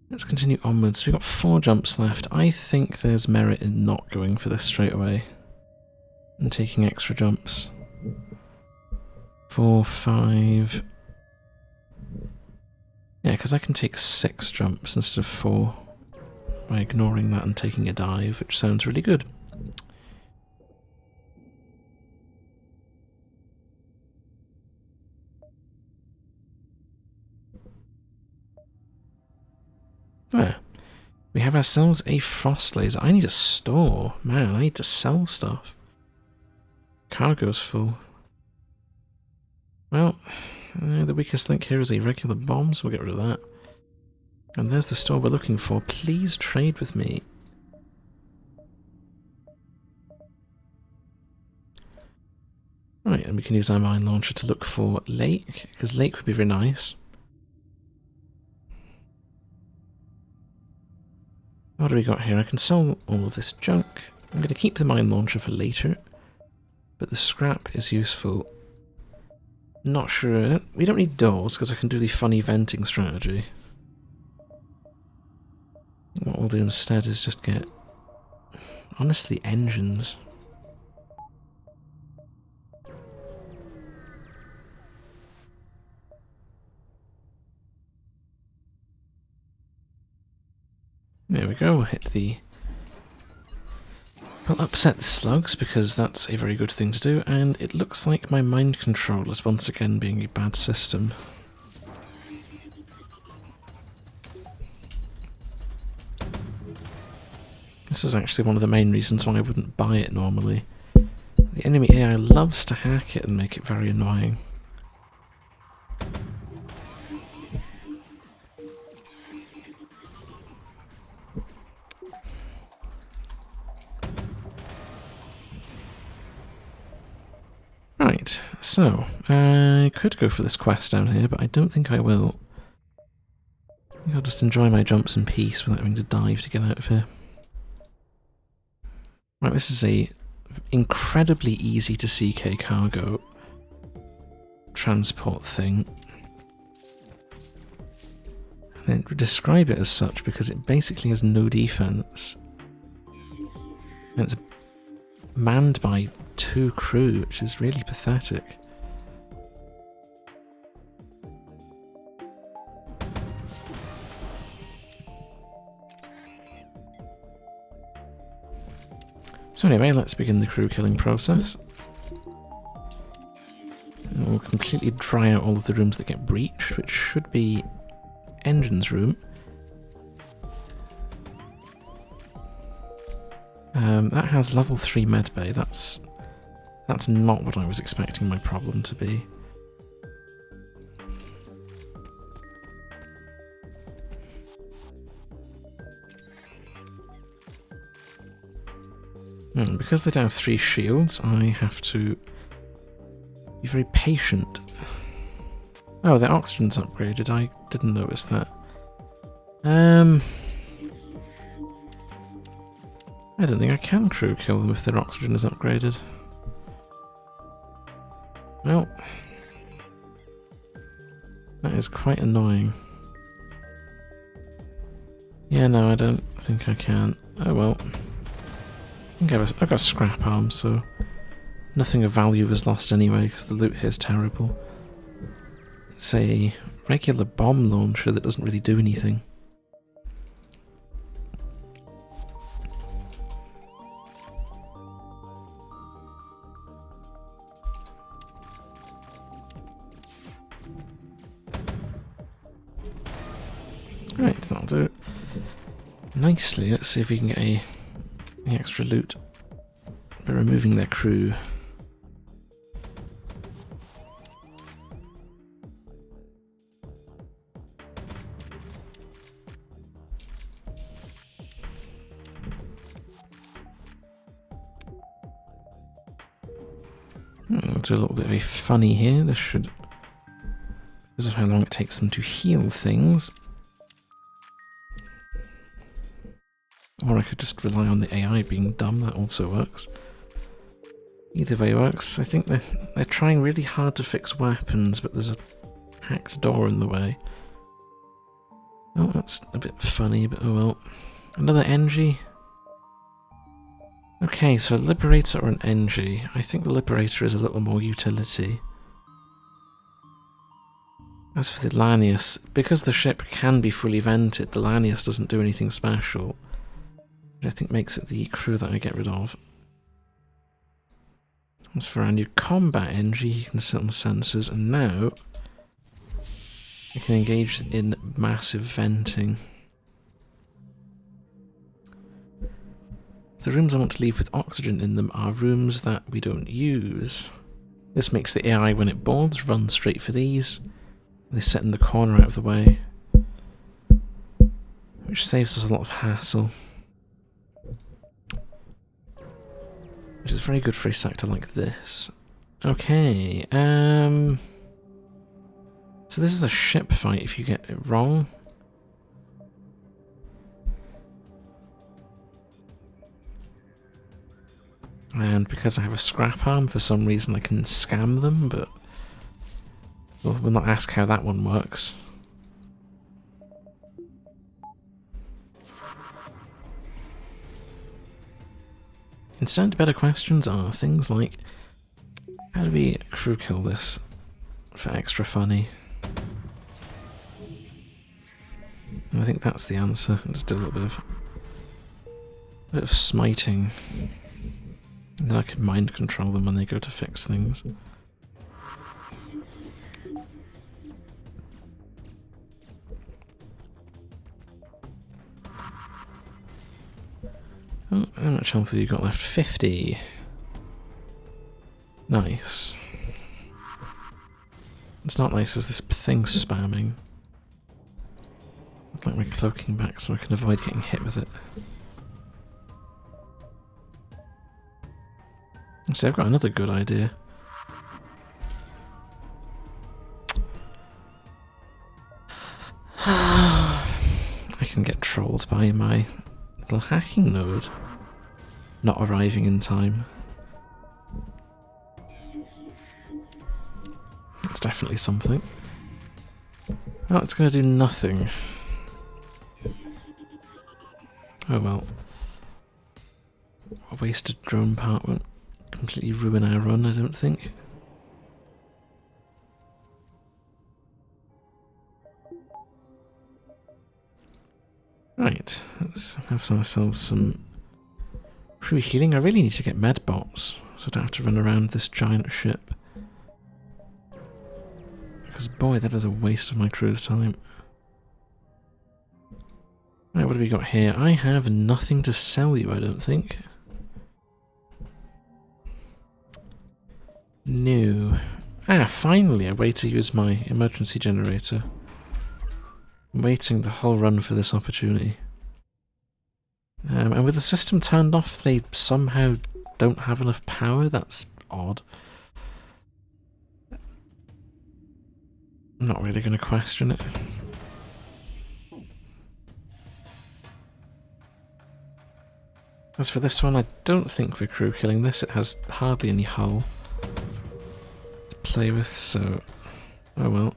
Let's continue onwards. We've got 4 jumps left. I think there's merit in not going for this straight away and taking extra jumps. 4, 5... Yeah, because I can take 6 jumps instead of 4 by ignoring that and taking a dive, which sounds really good. There. We have ourselves a frost laser. I need a store. Man, I need to sell stuff. Cargo's full. Well, the weakest link here is a regular bomb, so we'll get rid of that. And there's the store we're looking for. Please trade with me. Right, and we can use our mine launcher to look for Lake, because Lake would be very nice. What do we got here? I can sell all of this junk. I'm going to keep the mine launcher for later, but the scrap is useful. Not sure. We don't need doors because I can do the funny venting strategy. What we'll do instead is just get, honestly, engines. There we go, we'll hit the... We'll upset the slugs because that's a very good thing to do, and it looks like my mind control is once again being a bad system. This is actually one of the main reasons why I wouldn't buy it normally. The enemy AI loves to hack it and make it very annoying. Right, so, I could go for this quest down here, but I don't think I will. I think I'll just enjoy my jumps in peace without having to dive to get out of here. Right, this is a incredibly easy to CK cargo transport thing. And I describe it as such because it basically has no defense. And it's manned by 2 crew, which is really pathetic. So anyway, let's begin the crew killing process. And we'll completely dry out all of the rooms that get breached, which should be Engine's room. That has level 3 medbay. That's not what I was expecting my problem to be. Because they don't have 3 shields, I have to be very patient. Oh, the oxygen's upgraded. I didn't notice that. I don't think I can crew kill them if their oxygen is upgraded. Well, that is quite annoying. Yeah, no, I don't think I can. Oh well. I think I've got scrap arms, so nothing of value was lost anyway, because the loot here is terrible. It's a regular bomb launcher that doesn't really do anything. Right, that'll do. Nicely, let's see if we can get any extra loot by removing their crew. We'll do a little bit of a funny here. This should, because of how long it takes them to heal things. Or I could just rely on the AI being dumb, that also works. Either way works. I think they're trying really hard to fix weapons, but there's a hacked door in the way. Oh, that's a bit funny, but oh well. Another NG. Okay, so a Liberator or an NG. I think the Liberator is a little more utility. As for the Lanius, because the ship can be fully vented, the Lanius doesn't do anything special. Which I think makes it the crew that I get rid of. As for our new combat NG, you can sit on the sensors, and now we can engage in massive venting. The rooms I want to leave with oxygen in them are rooms that we don't use. This makes the AI, when it boards, run straight for these. They sit in the corner out of the way, which saves us a lot of hassle. Which is very good for a sector like this. Okay, so this is a ship fight if you get it wrong. And because I have a scrap arm, for some reason I can scam them, but we'll not ask how that one works. Instead, better questions are things like, how do we crew kill this for extra funny? And I think that's the answer. Let's do a little bit of smiting. And then I can mind control them when they go to fix things. Oh, how much health have you got left? 50. Nice. It's not nice as this thing's spamming. I'd like my cloaking back so I can avoid getting hit with it. See, I've got another good idea. I can get trolled by my little hacking node not arriving in time. It's definitely something. Oh, it's going to do nothing. Oh well. A wasted drone part won't completely ruin our run, I don't think. Right, let's have ourselves some crew healing. I really need to get medbots, so I don't have to run around this giant ship. Because boy, that is a waste of my crew's time. Right, what have we got here? I have nothing to sell you, I don't think. No. Ah, finally a way to use my emergency generator. I'm waiting the whole run for this opportunity. And with the system turned off, they somehow don't have enough power? That's odd. I'm not really going to question it. As for this one, I don't think we're crew killing this. It has hardly any hull to play with, so oh well.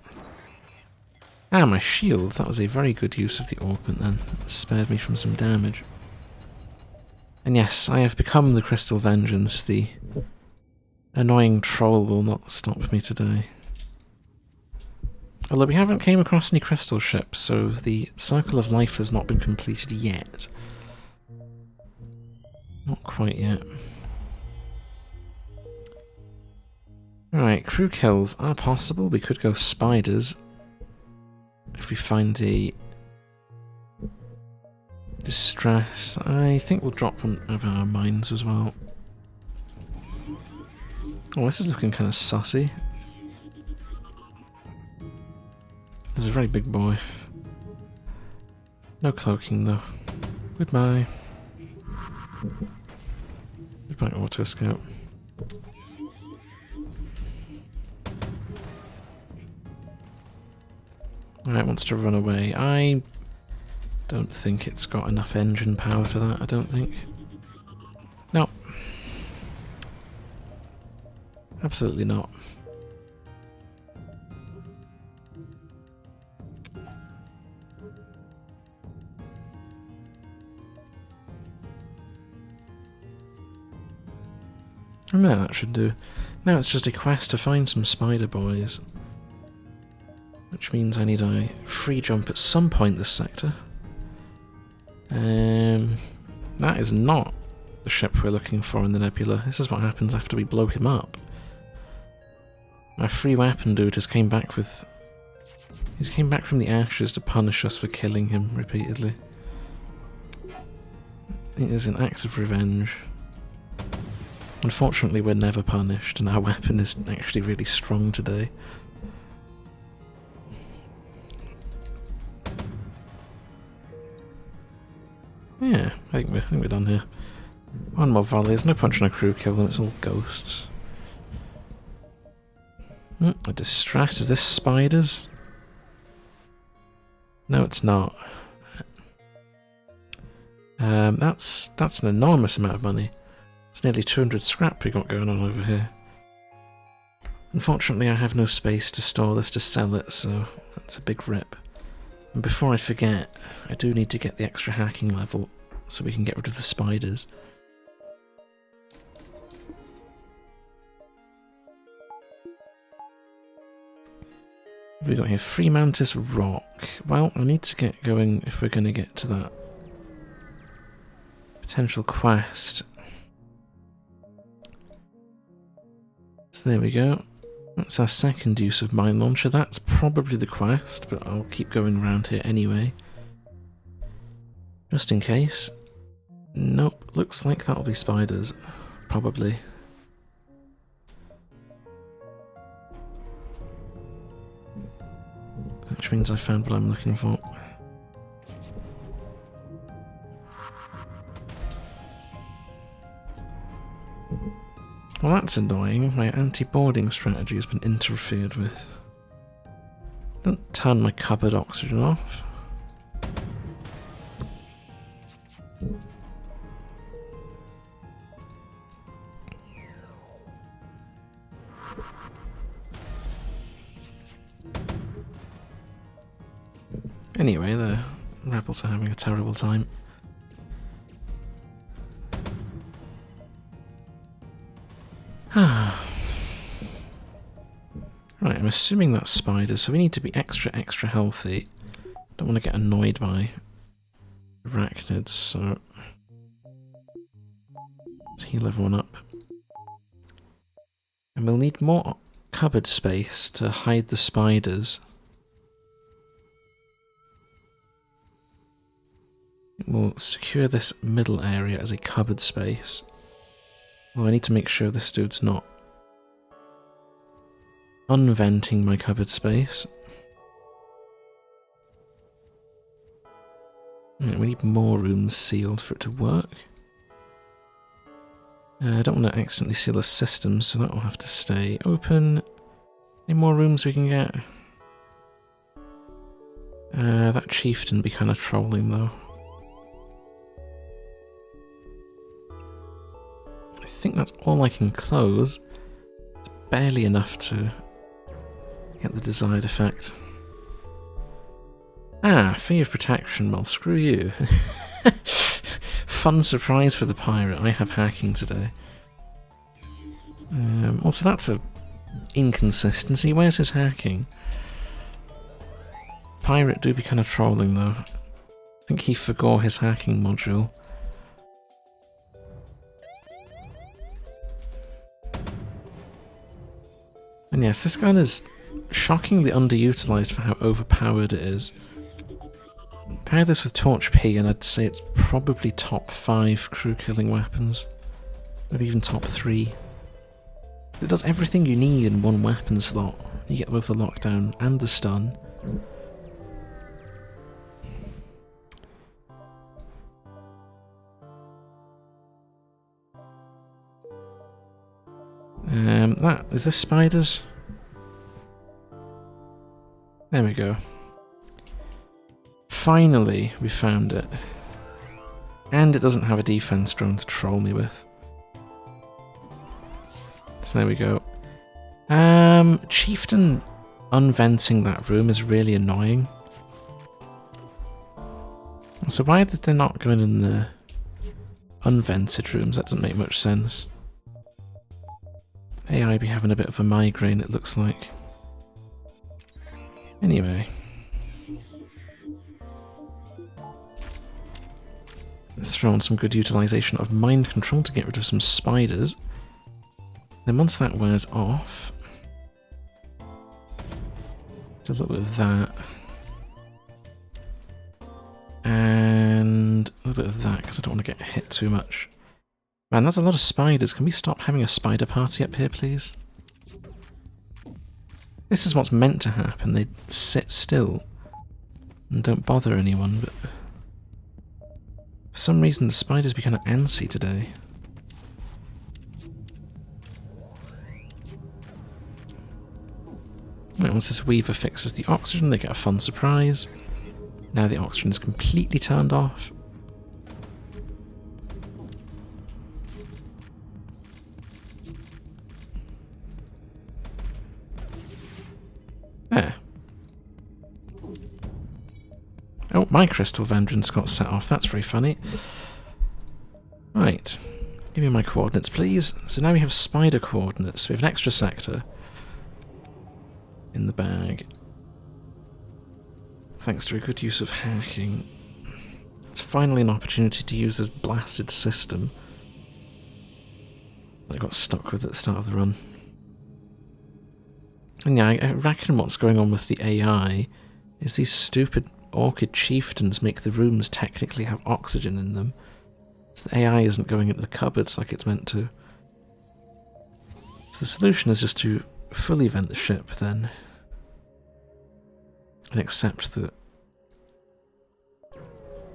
Ah, my shields. That was a very good use of the augment then. It spared me from some damage. And yes, I have become the Crystal Vengeance. The annoying troll will not stop me today. Although we haven't came across any crystal ships, so the circle of life has not been completed yet. Not quite yet. Alright, crew kills are possible. We could go spiders if we find a distress. I think we'll drop one of our mines as well. Oh, this is looking kind of sussy. There's a very big boy. No cloaking though. Goodbye. Goodbye, auto scout. Alright, wants to run away. I don't think it's got enough engine power for that, I don't think. No. Absolutely not. And there, that should do. Now it's just a quest to find some spider boys. Which means I need a free jump at some point this sector. That is not the ship we're looking for in the nebula. This is what happens after we blow him up. My free weapon dude has came back with... He's came back from the ashes to punish us for killing him repeatedly. It is an act of revenge. Unfortunately, we're never punished, and our weapon is actually really strong today. Yeah, I think we're done here. One more volley. There's no punch on a crew kill them. It's all ghosts. A distress. Is this spiders? No, it's not. That's an enormous amount of money. It's nearly 200 scrap we got going on over here. Unfortunately, I have no space to store this to sell it, so that's a big rip. And before I forget, I do need to get the extra hacking level so we can get rid of the spiders. What have we got here? Free Mantis Rock. Well, I need to get going if we're going to get to that potential quest. So there we go. That's our second use of mine launcher. That's probably the quest, but I'll keep going around here anyway. Just in case. Nope, looks like that'll be spiders. Probably. Which means I found what I'm looking for. Well, that's annoying. My anti-boarding strategy has been interfered with. Don't turn my cupboard oxygen off. Anyway, the rebels are having a terrible time. Right, I'm assuming that's spiders, so we need to be extra healthy. Don't want to get annoyed by arachnids, so let's heal everyone up. And we'll need more cupboard space to hide the spiders. We'll secure this middle area as a cupboard space. Well, I need to make sure this dude's not unventing my cupboard space. Right, we need more rooms sealed for it to work. I don't want to accidentally seal the system, so that will have to stay open. Any more rooms we can get? That chieftain be kind of trolling though. I think that's all I can close. It's barely enough to get the desired effect. Ah, fee of protection, well screw you. Fun surprise for the pirate, I have hacking today. Also that's a inconsistency, where's his hacking? Pirate do be kind of trolling though. I think he forgot his hacking module. And yes, this gun is shockingly underutilized for how overpowered it is. Pair this with Torch P and I'd say it's probably top 5 crew killing weapons. Maybe even top 3. It does everything you need in one weapon slot. You get both the lockdown and the stun. Is this spiders? There we go. Finally, we found it. And it doesn't have a defense drone to troll me with. So there we go. Chieftain unventing that room is really annoying. So why did they not go in the unvented rooms? That doesn't make much sense. AI be having a bit of a migraine, it looks like. Anyway. Let's throw on some good utilisation of mind control to get rid of some spiders. Then once that wears off, do a little bit of that. And a little bit of that, because I don't want to get hit too much. Man, that's a lot of spiders. Can we stop having a spider party up here, please? This is what's meant to happen. They sit still and don't bother anyone, but for some reason the spiders be kind of antsy today. Right, once this Weaver fixes the oxygen, they get a fun surprise. Now the oxygen is completely turned off. There. Oh, my crystal vengeance got set off. That's very funny. Right. Give me my coordinates, please. So now we have spider coordinates. We have an extra sector in the bag. Thanks to a good use of hacking. It's finally an opportunity to use this blasted system that I got stuck with at the start of the run. And yeah, I reckon what's going on with the AI is these stupid orchid chieftains make the rooms technically have oxygen in them. So the AI isn't going into the cupboards like it's meant to. So the solution is just to fully vent the ship then. And accept that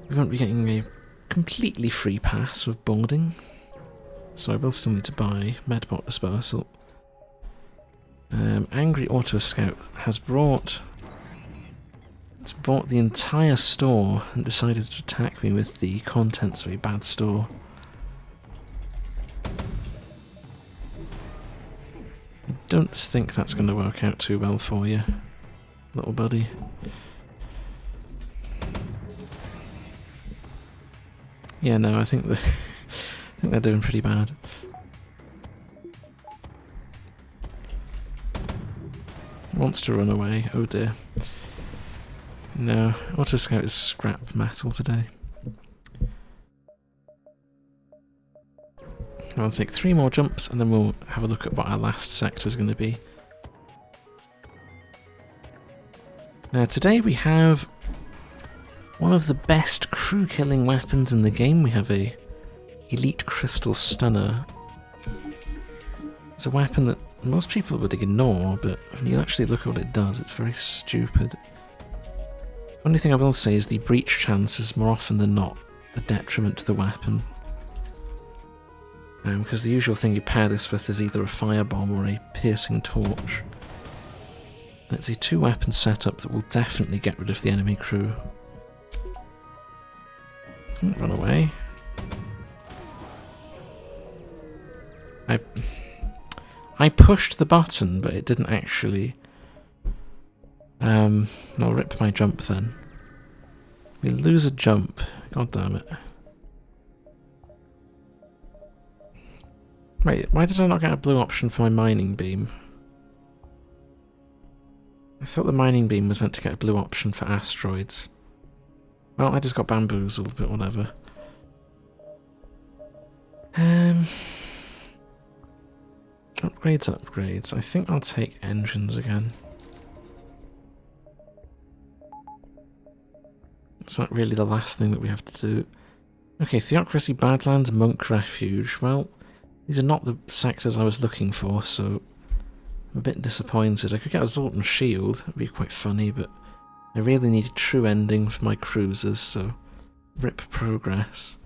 we won't be getting a completely free pass with boarding. So I will still need to buy medbot dispersal. Angry Auto Scout has brought the entire store and decided to attack me with the contents of a bad store. I don't think that's going to work out too well for you, little buddy. Yeah, no, I think they're doing pretty bad. Wants to run away. Oh dear. No, Auto Scout is scrap metal today. I'll take 3 more jumps and then we'll have a look at what our last sector is going to be. Today we have one of the best crew killing weapons in the game. We have a elite crystal stunner. It's a weapon that most people would ignore, but when you actually look at what it does, it's very stupid. Only thing I will say is the breach chance is more often than not a detriment to the weapon. Because the usual thing you pair this with is either a firebomb or a piercing torch. And it's a 2-weapon setup that will definitely get rid of the enemy crew. Don't run away. I pushed the button, but it didn't actually... I'll rip my jump then. We lose a jump. God damn it. Wait, why did I not get a blue option for my mining beam? I thought the mining beam was meant to get a blue option for asteroids. Well, I just got bamboozled, but whatever. Upgrades. I think I'll take engines again. Is that really the last thing that we have to do? Okay, Theocracy, Badlands, Monk Refuge. Well, these are not the sectors I was looking for, so I'm a bit disappointed. I could get a Zoltan Shield, that'd be quite funny, but I really need a true ending for my cruisers, so rip progress.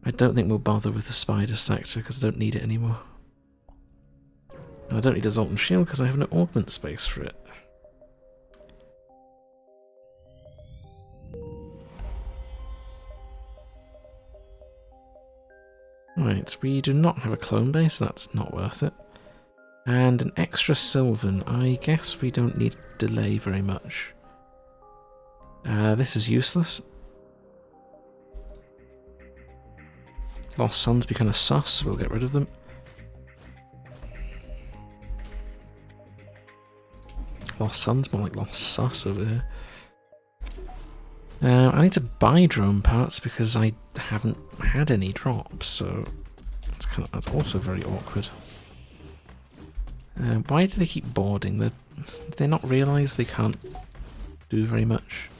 I don't think we'll bother with the Spider sector because I don't need it anymore. And I don't need a Zoltan Shield because I have no augment space for it. Right, we do not have a clone base, that's not worth it. And an extra Sylvan, I guess we don't need delay very much. This is useless. Lost Suns be kind of sus, we'll get rid of them. Lost Suns, more like Lost Sus over here. I need to buy drone parts because I haven't had any drops, so that's also very awkward. Why do they keep boarding? Do they not realise they can't do very much?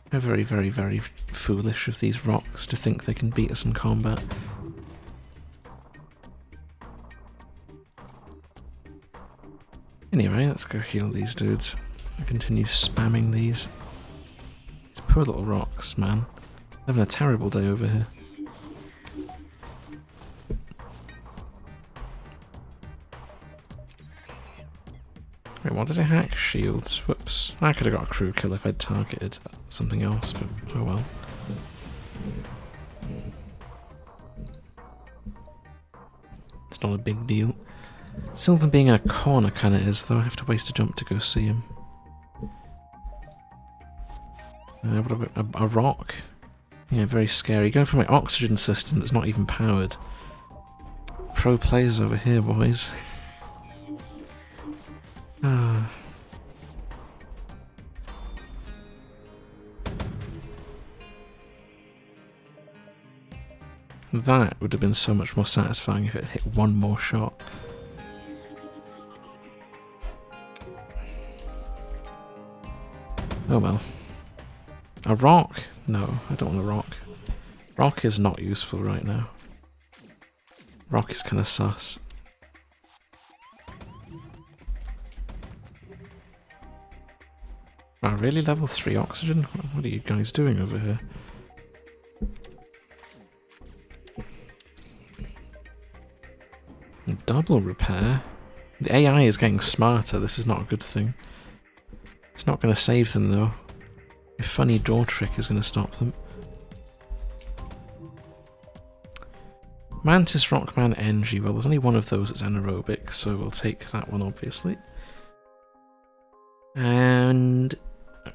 They're very, very, very foolish of these rocks to think they can beat us in combat. Anyway, let's go heal these dudes and continue spamming these. These poor little rocks, man. They're having a terrible day over here. Wait, what did I hack? Shields. Whoops. I could have got a crew kill if I'd targeted something else, but oh well. It's not a big deal. Sylvan being a corner kind of is, though. I have to waste a jump to go see him. What about a rock? Yeah, very scary. Going for my oxygen system that's not even powered. Pro players over here, boys. That would have been so much more satisfying if it hit one more shot. Oh well. A rock? No, I don't want a rock. Rock is not useful right now. Rock is kind of sus. Oh, really? Level 3 oxygen? What are you guys doing over here? Double repair? The AI is getting smarter, this is not a good thing. It's not going to save them though. A funny door trick is going to stop them. Mantis, Rockman, Engie. Well, there's only one of those that's anaerobic, so we'll take that one obviously. And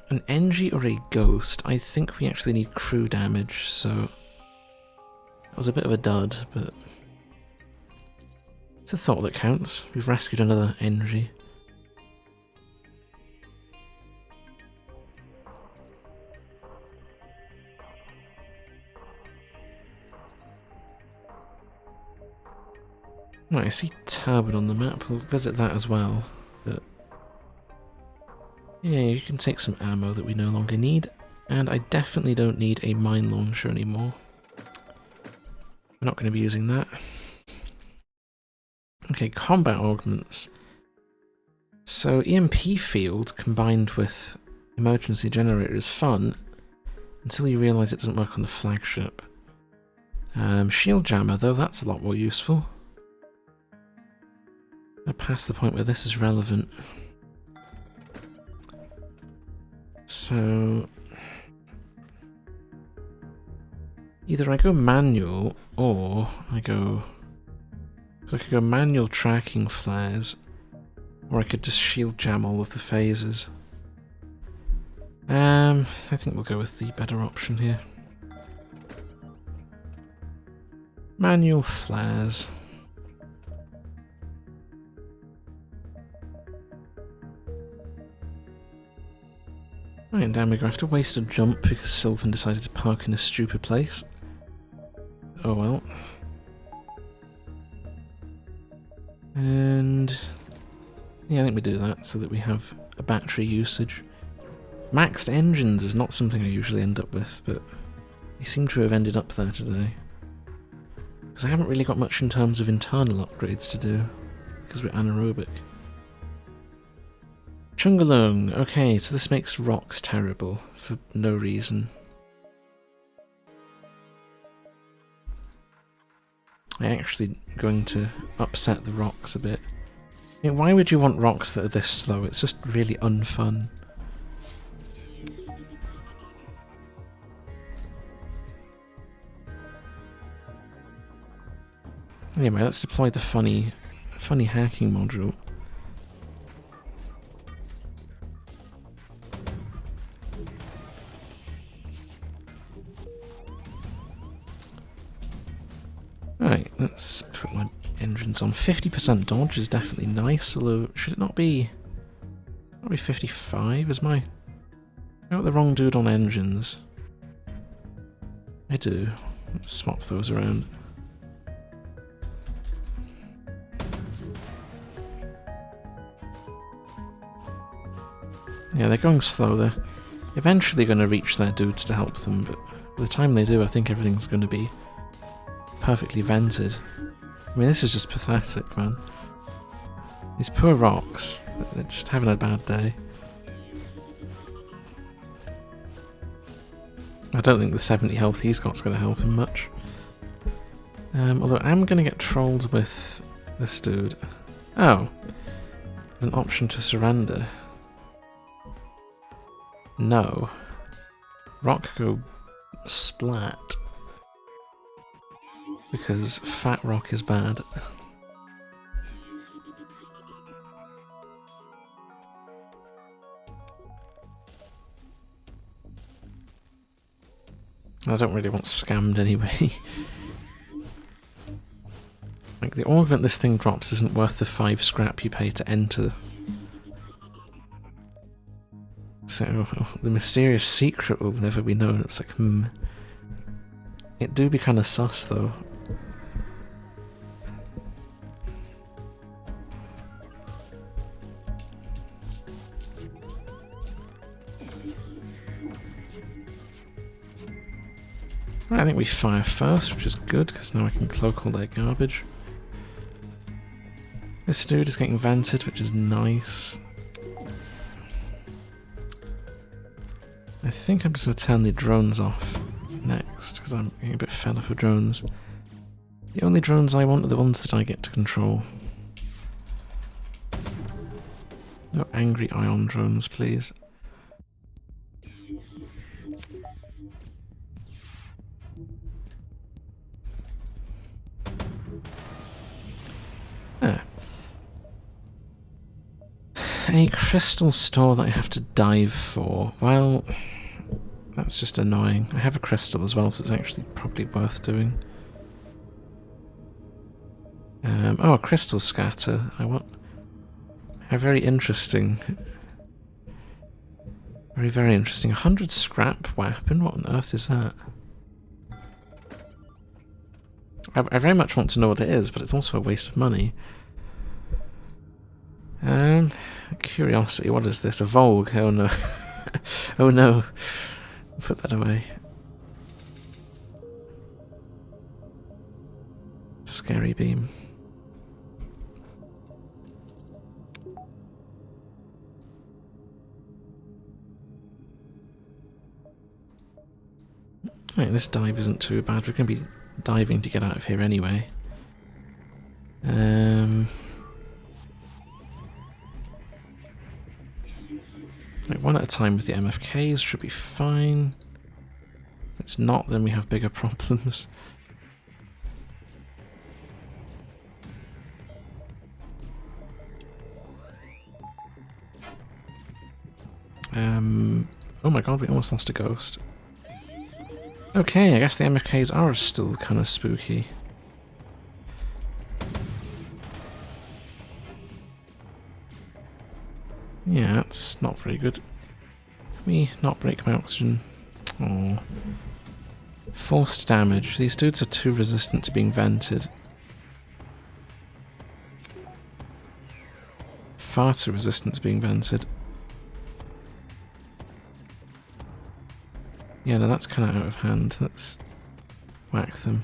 an Engie or a Ghost. I think we actually need crew damage, so that was a bit of a dud, but it's a thought that counts. We've rescued another Engie. Right, I see Turbid on the map. We'll visit that as well. But yeah, you can take some ammo that we no longer need. And I definitely don't need a mine launcher anymore. We're not going to be using that. Okay, combat augments. So EMP field combined with emergency generator is fun until you realise it doesn't work on the flagship. Shield jammer though, that's a lot more useful. I'm past the point where this is relevant. So either I go manual or I could go manual tracking flares, or I could just shield jam all of the phases. I think we'll go with the better option here. Manual flares. Right, and down we go. I have to waste a jump because Sylvan decided to park in a stupid place. Oh well. And Yeah, I think we do that so that we have a battery usage. Maxed engines is not something I usually end up with, but we seem to have ended up there today. Because I haven't really got much in terms of internal upgrades to do, because we're anaerobic. Chungalung. Okay, so this makes rocks terrible for no reason. I'm actually going to upset the rocks a bit. I mean, why would you want rocks that are this slow? It's just really unfun. Anyway, let's deploy the funny hacking module. Right, let's put my engines on. 50% dodge is definitely nice, although should it not be... Not be 55? Is my... I got the wrong dude on engines. I do. Let's swap those around. Yeah, they're going slow. They're eventually going to reach their dudes to help them, but by the time they do, I think everything's going to be perfectly vented. I mean, this is just pathetic, man. These poor rocks, they're just having a bad day. I don't think the 70 health he's got's going to help him much. Although I'm going to get trolled with this dude. Oh, there's an option to surrender. No. Rock go splat. Because fat rock is bad. I don't really want scammed anyway. Like, the augment this thing drops isn't worth the 5 scrap you pay to enter. So, the mysterious secret will never be known. It's like, It do be kind of sus, though. Right, I think we fire first, which is good, because now I can cloak all their garbage. This dude is getting vented, which is nice. I think I'm just going to turn the drones off next, because I'm getting a bit fed up with drones. The only drones I want are the ones that I get to control. No angry ion drones, please. A crystal store that I have to dive for. Well, that's just annoying. I have a crystal as well, so it's actually probably worth doing. Oh, a crystal scatter. I want... How very interesting. Very, very interesting. 100 scrap weapon? What on earth is that? I very much want to know what it is, but it's also a waste of money. Curiosity, what is this? A Volg? Oh no. Oh no. Put that away. Scary beam. Right, this dive isn't too bad. We're going to be diving to get out of here anyway. Like one at a time with the MFKs should be fine. If it's not, then we have bigger problems. Oh my god, we almost lost a ghost. Okay, I guess the MFKs are still kind of spooky. Yeah, that's not very good. Can we not break my oxygen? Oh. Forced damage. These dudes are too resistant to being vented. far too resistant to being vented. Yeah, no, that's kind of out of hand. Let's whack them.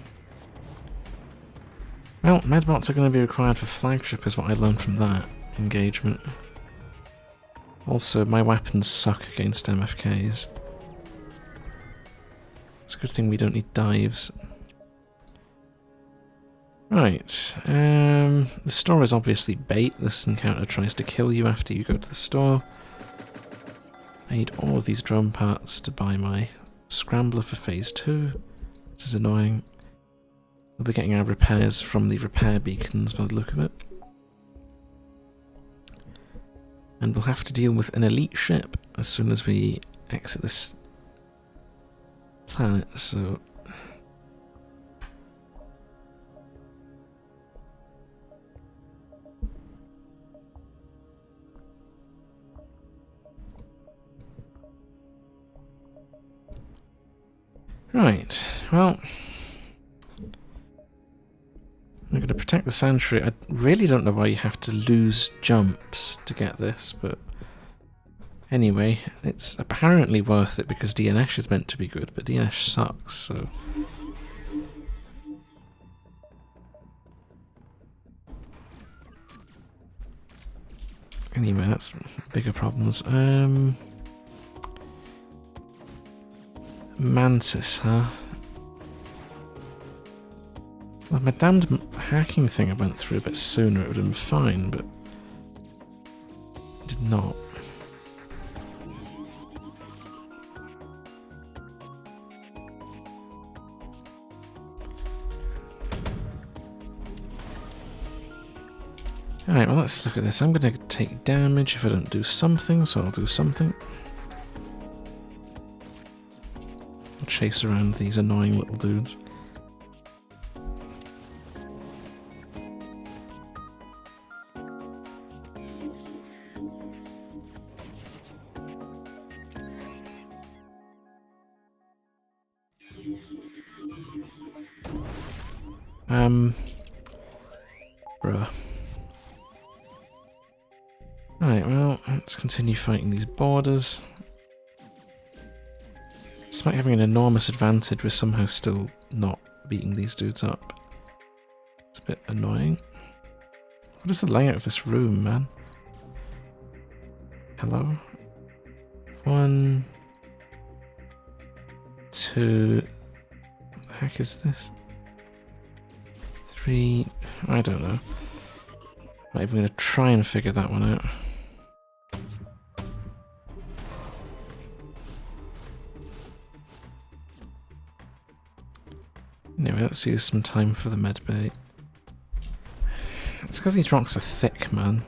Well, medbots are going to be required for flagship is what I learned from that engagement. Also, my weapons suck against MFKs. It's a good thing we don't need dives. Right, the store is obviously bait. This encounter tries to kill you after you go to the store. I need all of these drone parts to buy my scrambler for phase 2, which is annoying. We'll be getting our repairs from the repair beacons by the look of it. And we'll have to deal with an elite ship as soon as we exit this planet, so... Right, well... I'm going to protect the sanctuary. I really don't know why you have to lose jumps to get this, but... Anyway, it's apparently worth it because DNS is meant to be good, but DNS sucks, so... Anyway, that's bigger problems. Mantis, huh? Well, my damned hacking thing I went through a bit sooner, it would have been fine, but... it did not. Alright, well let's look at this. I'm going to take damage if I don't do something, so I'll do something. I'll chase around these annoying little dudes. Bruh. Right, well, let's continue fighting these borders. Despite having an enormous advantage, we're somehow still not beating these dudes up. It's a bit annoying. What is the layout of this room, man? Hello? 1, 2... What the heck is this? 3... I don't know. Not even going to try and figure that one out. Anyway, let's use some time for the medbay. It's because these rocks are thick, man.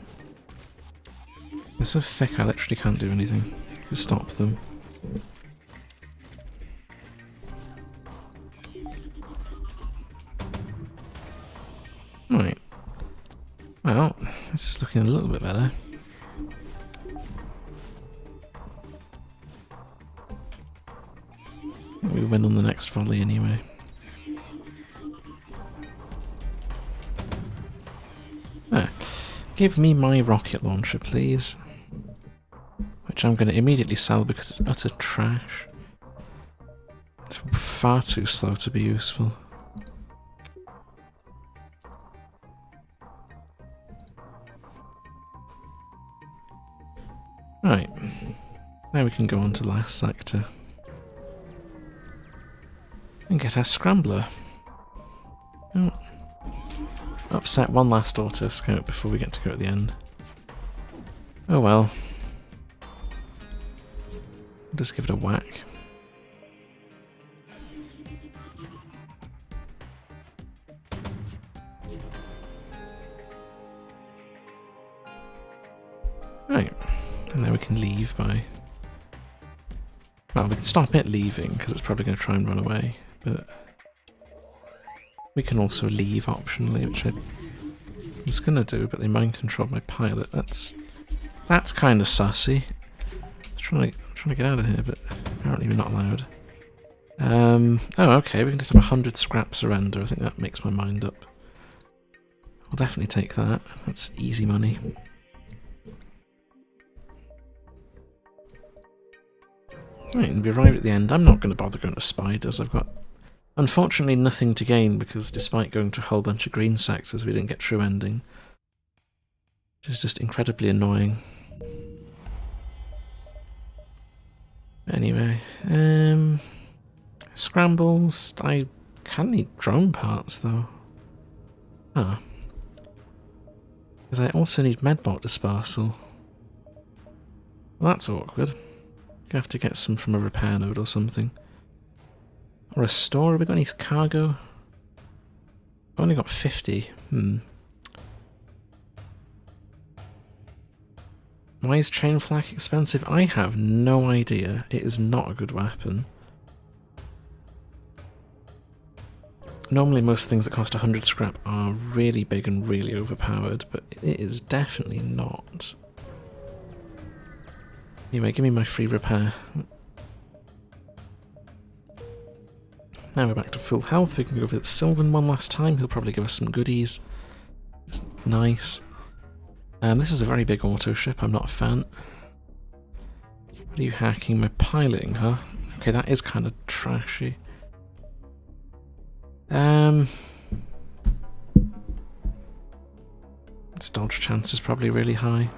They're so thick I literally can't do anything to stop them. Right. Well, this is looking a little bit better. We win on the next volley anyway. Give me my rocket launcher, please. Which I'm going to immediately sell because it's utter trash. It's far too slow to be useful. Right. Now we can go on to the last sector. And get our scrambler. Oh. Upset one last auto scout before we get to go at the end. Oh well. I'll just give it a whack. Right. And now we can leave by... Well, we can stop it leaving because it's probably going to try and run away, but... We can also leave optionally, which I was going to do, but they mind controlled my pilot. That's kind of sussy. I'm trying to get out of here, but apparently we're not allowed. Oh, okay, we can just have 100 scrap surrender. I think that makes my mind up. I'll definitely take that. That's easy money. Right, and we arrived at the end. I'm not going to bother going to spiders. I've got, unfortunately, nothing to gain because despite going to a whole bunch of green sectors, we didn't get true ending. Which is just incredibly annoying. Anyway, scrambles. I can need drone parts though. Ah. Because I also need medbot dispersal. Well, that's awkward. You have to get some from a repair node or something. Or a store. Have we got any cargo? I've only got 50. Why is chain flak expensive? I have no idea. It is not a good weapon. Normally most things that cost 100 scrap are really big and really overpowered, but it is definitely not. Anyway, give me my free repair. Now we're back to full health. We can go visit Sylvan one last time. He'll probably give us some goodies. Just nice. This is a very big auto ship. I'm not a fan. What are you hacking? My piloting, huh? Okay, that is kind of trashy. Its dodge chance is probably really high.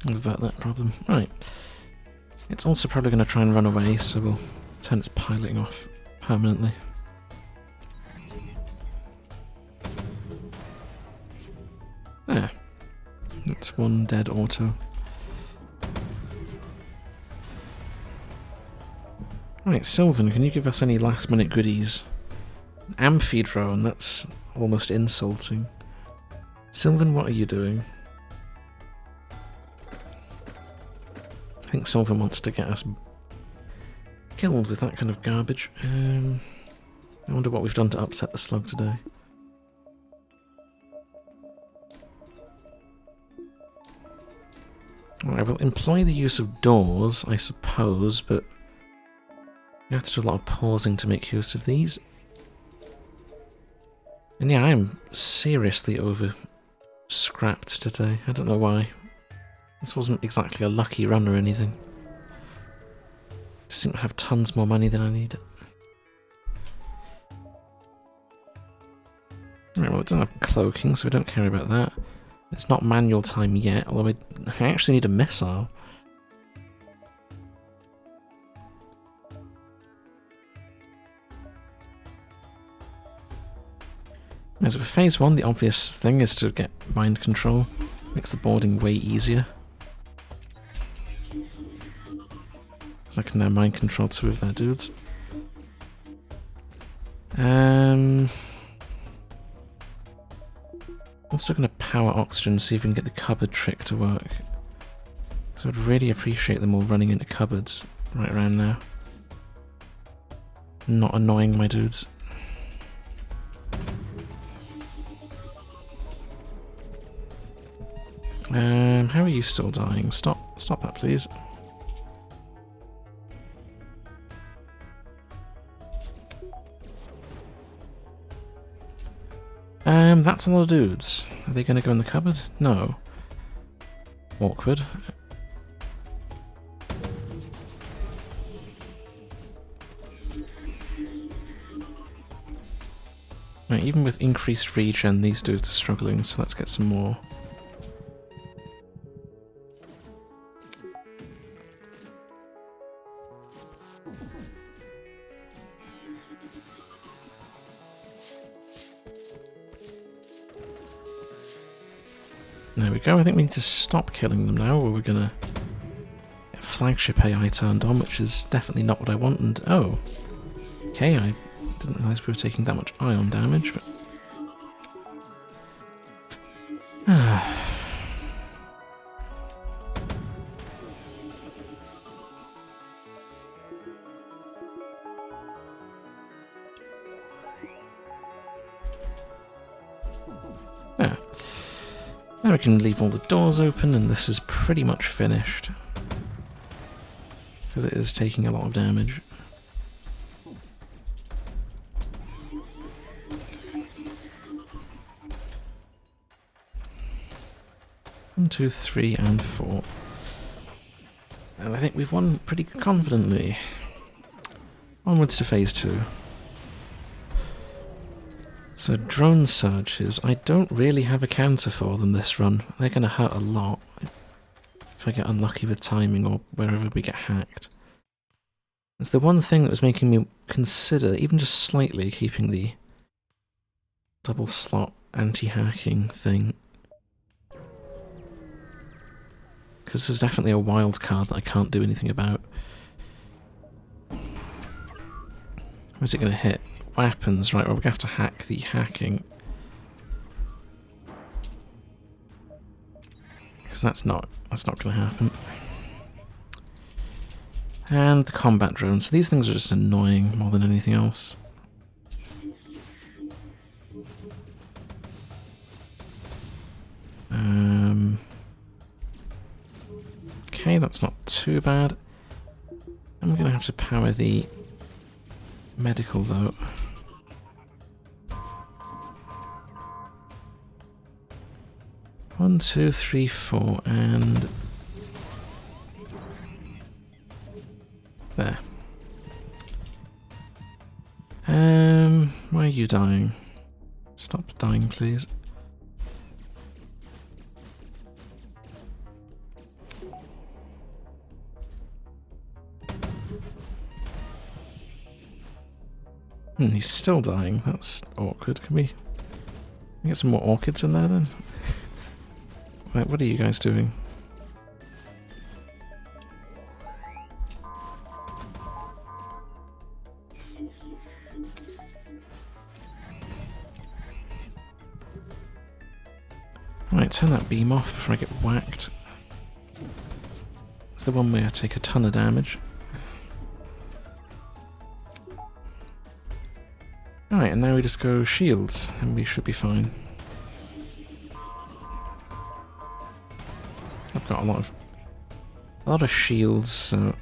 I'll avert that problem. Right. It's also probably going to try and run away, so we'll turn its piloting off permanently. There. That's one dead auto. Right, Sylvan, can you give us any last minute goodies? Amphi drone, that's almost insulting. Sylvan, what are you doing? I think Sylvan wants to get us killed with that kind of garbage. I wonder what we've done to upset the slug today. I will employ the use of doors, I suppose, but you have to do a lot of pausing to make use of these. And yeah, I am seriously over scrapped today. I don't know why. This wasn't exactly a lucky run or anything. Just seem to have tons more money than I need. Right, well, it doesn't have cloaking, so we don't care about that. It's not manual time yet, although I actually need a missile. So for phase 1, the obvious thing is to get mind control. Makes the boarding way easier. So I can now mind control 2 of their dudes. Also going to power oxygen, see if we can get the cupboard trick to work. So I'd really appreciate them all running into cupboards right around now. Not annoying my dudes. How are you still dying? Stop that, please. That's a lot of dudes. Are they going to go in the cupboard? No. Awkward. Right, even with increased regen, these dudes are struggling, so let's get some more. There we go, I think we need to stop killing them now, or we're gonna get flagship AI turned on, which is definitely not what I want, and oh. Okay, I didn't realise we were taking that much ion damage, but... There. Now we can leave all the doors open, and this is pretty much finished. Because it is taking a lot of damage. 2, 3, and 4. And I think we've won pretty confidently. Onwards to phase 2. So drone surges, I don't really have a counter for them this run. They're going to hurt a lot if I get unlucky with timing or wherever we get hacked. It's the one thing that was making me consider, even just slightly, keeping the double slot anti-hacking thing. Because there's definitely a wild card that I can't do anything about. Where's it going to hit? Weapons, right, well we're going to have to hack the hacking. Because that's not going to happen. And the combat drones. So these things are just annoying more than anything else. Okay, that's not too bad. I'm going to have to power the medical though. One, 2, 3, 4, and there. Why are you dying? Stop dying, please. He's still dying. That's awkward. Can we get some more orchids in there then? Right, what are you guys doing? Right, turn that beam off before I get whacked. It's the one where I take a ton of damage. Right, and now we just go shields, and we should be fine. I've got a lot of shields, so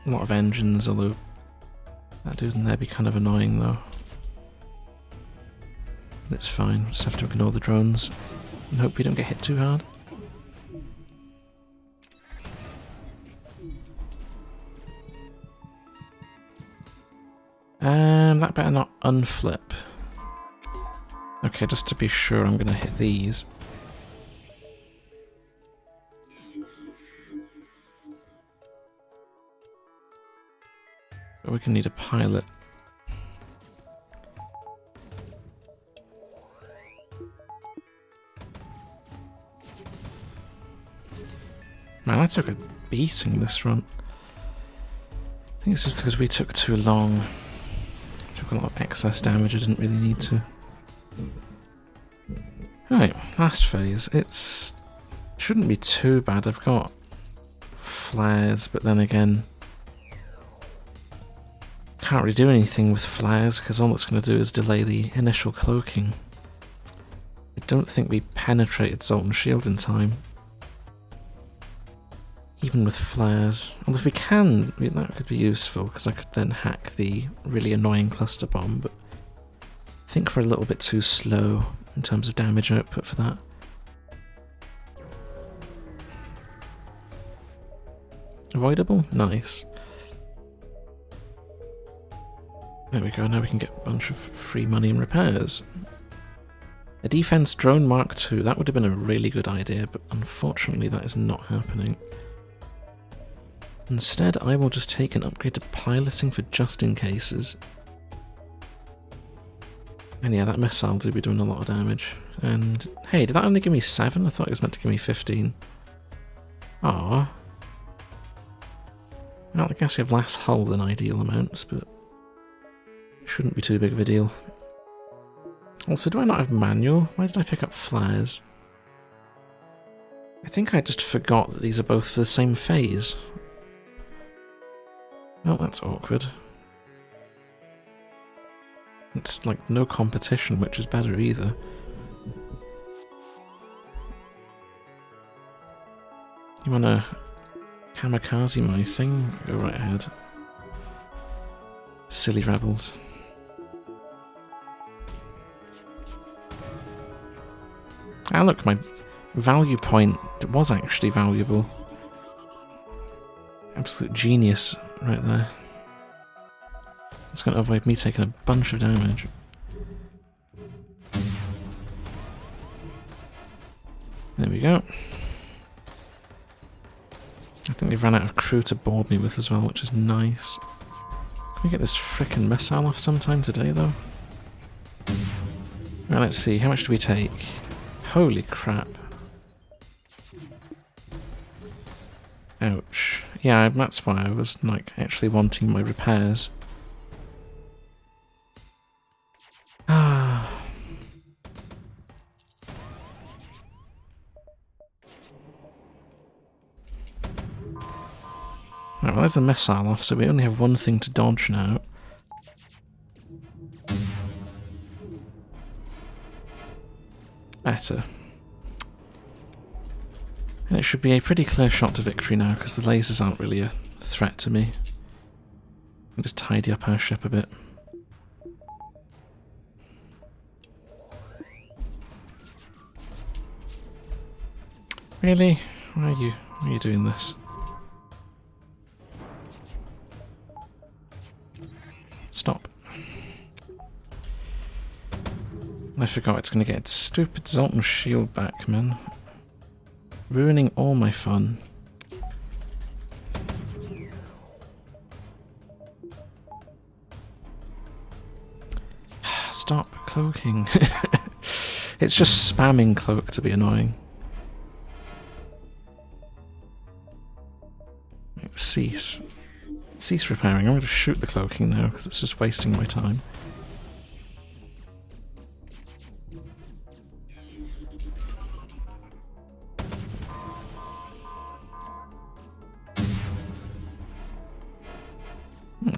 a lot of engines, although that dude in there be kind of annoying though. It's fine, just have to ignore the drones and hope we don't get hit too hard. That better not unflip. Okay, just to be sure I'm gonna hit these. But we can need a pilot. Man, I took a beating this run. I think it's just because we took too long. Took a lot of excess damage I didn't really need to. Right, last phase. It shouldn't be too bad. I've got flares, but then again, can't really do anything with flares because all it's going to do is delay the initial cloaking. I don't think we penetrated Zoltan Shield in time. Even with flares. Although if we can, that could be useful, because I could then hack the really annoying cluster bomb, but I think we're a little bit too slow in terms of damage output for that. Avoidable? Nice. There we go, now we can get a bunch of free money and repairs. A defense drone Mark II, that would have been a really good idea, but unfortunately that is not happening. Instead, I will just take an upgrade to piloting for just in cases. And yeah, that missile did be doing a lot of damage. And hey, did that only give me 7? I thought it was meant to give me 15. Aww. Well, I guess we have less hull than ideal amounts, but it shouldn't be too big of a deal. Also, do I not have manual? Why did I pick up flares? I think I just forgot that these are both for the same phase. Well, that's awkward. It's like no competition, which is better either. You wanna kamikaze my thing? Go right ahead. Silly rebels. Ah look, my value point was actually valuable. Absolute genius right there. It's going to avoid me taking a bunch of damage. There we go. I think they've run out of crew to board me with as well, which is nice. Can we get this frickin' missile off sometime today, though? Right, let's see. How much do we take? Holy crap. Ouch. Yeah, that's why I was, like, actually wanting my repairs. Ah. Right, well, there's the missile off, so we only have one thing to dodge now. Better. And it should be a pretty clear shot to victory now, because the lasers aren't really a threat to me. I'll just tidy up our ship a bit. Really? Why are you doing this? Stop. I forgot it's going to get its stupid Zoltan shield back, man. Ruining all my fun. Stop cloaking. It's just spamming cloak to be annoying. Cease. Cease repairing. I'm going to shoot the cloaking now because it's just wasting my time.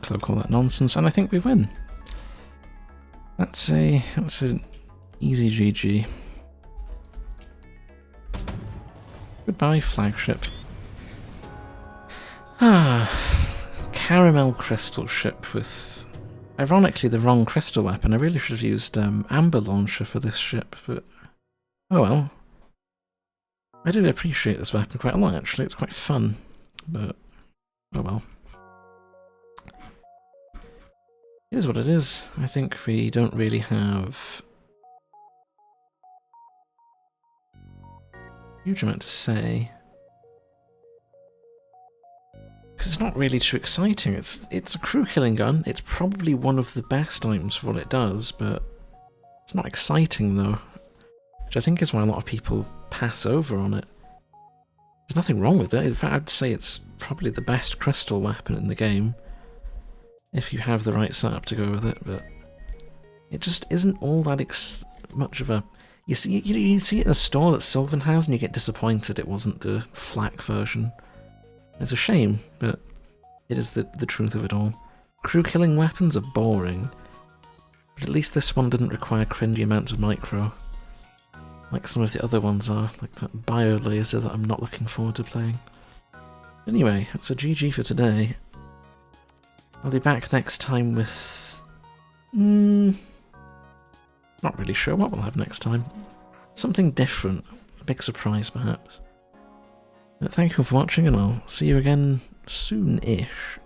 Cloak all that nonsense, and I think we win. That's an easy GG. Goodbye, flagship. Ah, caramel crystal ship with, ironically, the wrong crystal weapon. I really should have used amber launcher for this ship, but oh well. I do appreciate this weapon quite a lot, actually. It's quite fun, but oh well. It is what it is. I think we don't really have a huge amount to say. Because it's not really too exciting. It's a crew killing gun. It's probably one of the best items for what it does, but it's not exciting though. Which I think is why a lot of people pass over on it. There's nothing wrong with it. In fact, I'd say it's probably the best crystal weapon in the game. If you have the right setup to go with it, but it just isn't all that much of a... You see it in a store that Sylvan has and you get disappointed it wasn't the flak version. It's a shame, but it is the truth of it all. Crew killing weapons are boring, but at least this one didn't require cringy amounts of micro, like some of the other ones are, like that bio laser that I'm not looking forward to playing. Anyway, that's a GG for today. I'll be back next time with... not really sure what we'll have next time. Something different. A big surprise, perhaps. But thank you for watching, and I'll see you again soon-ish.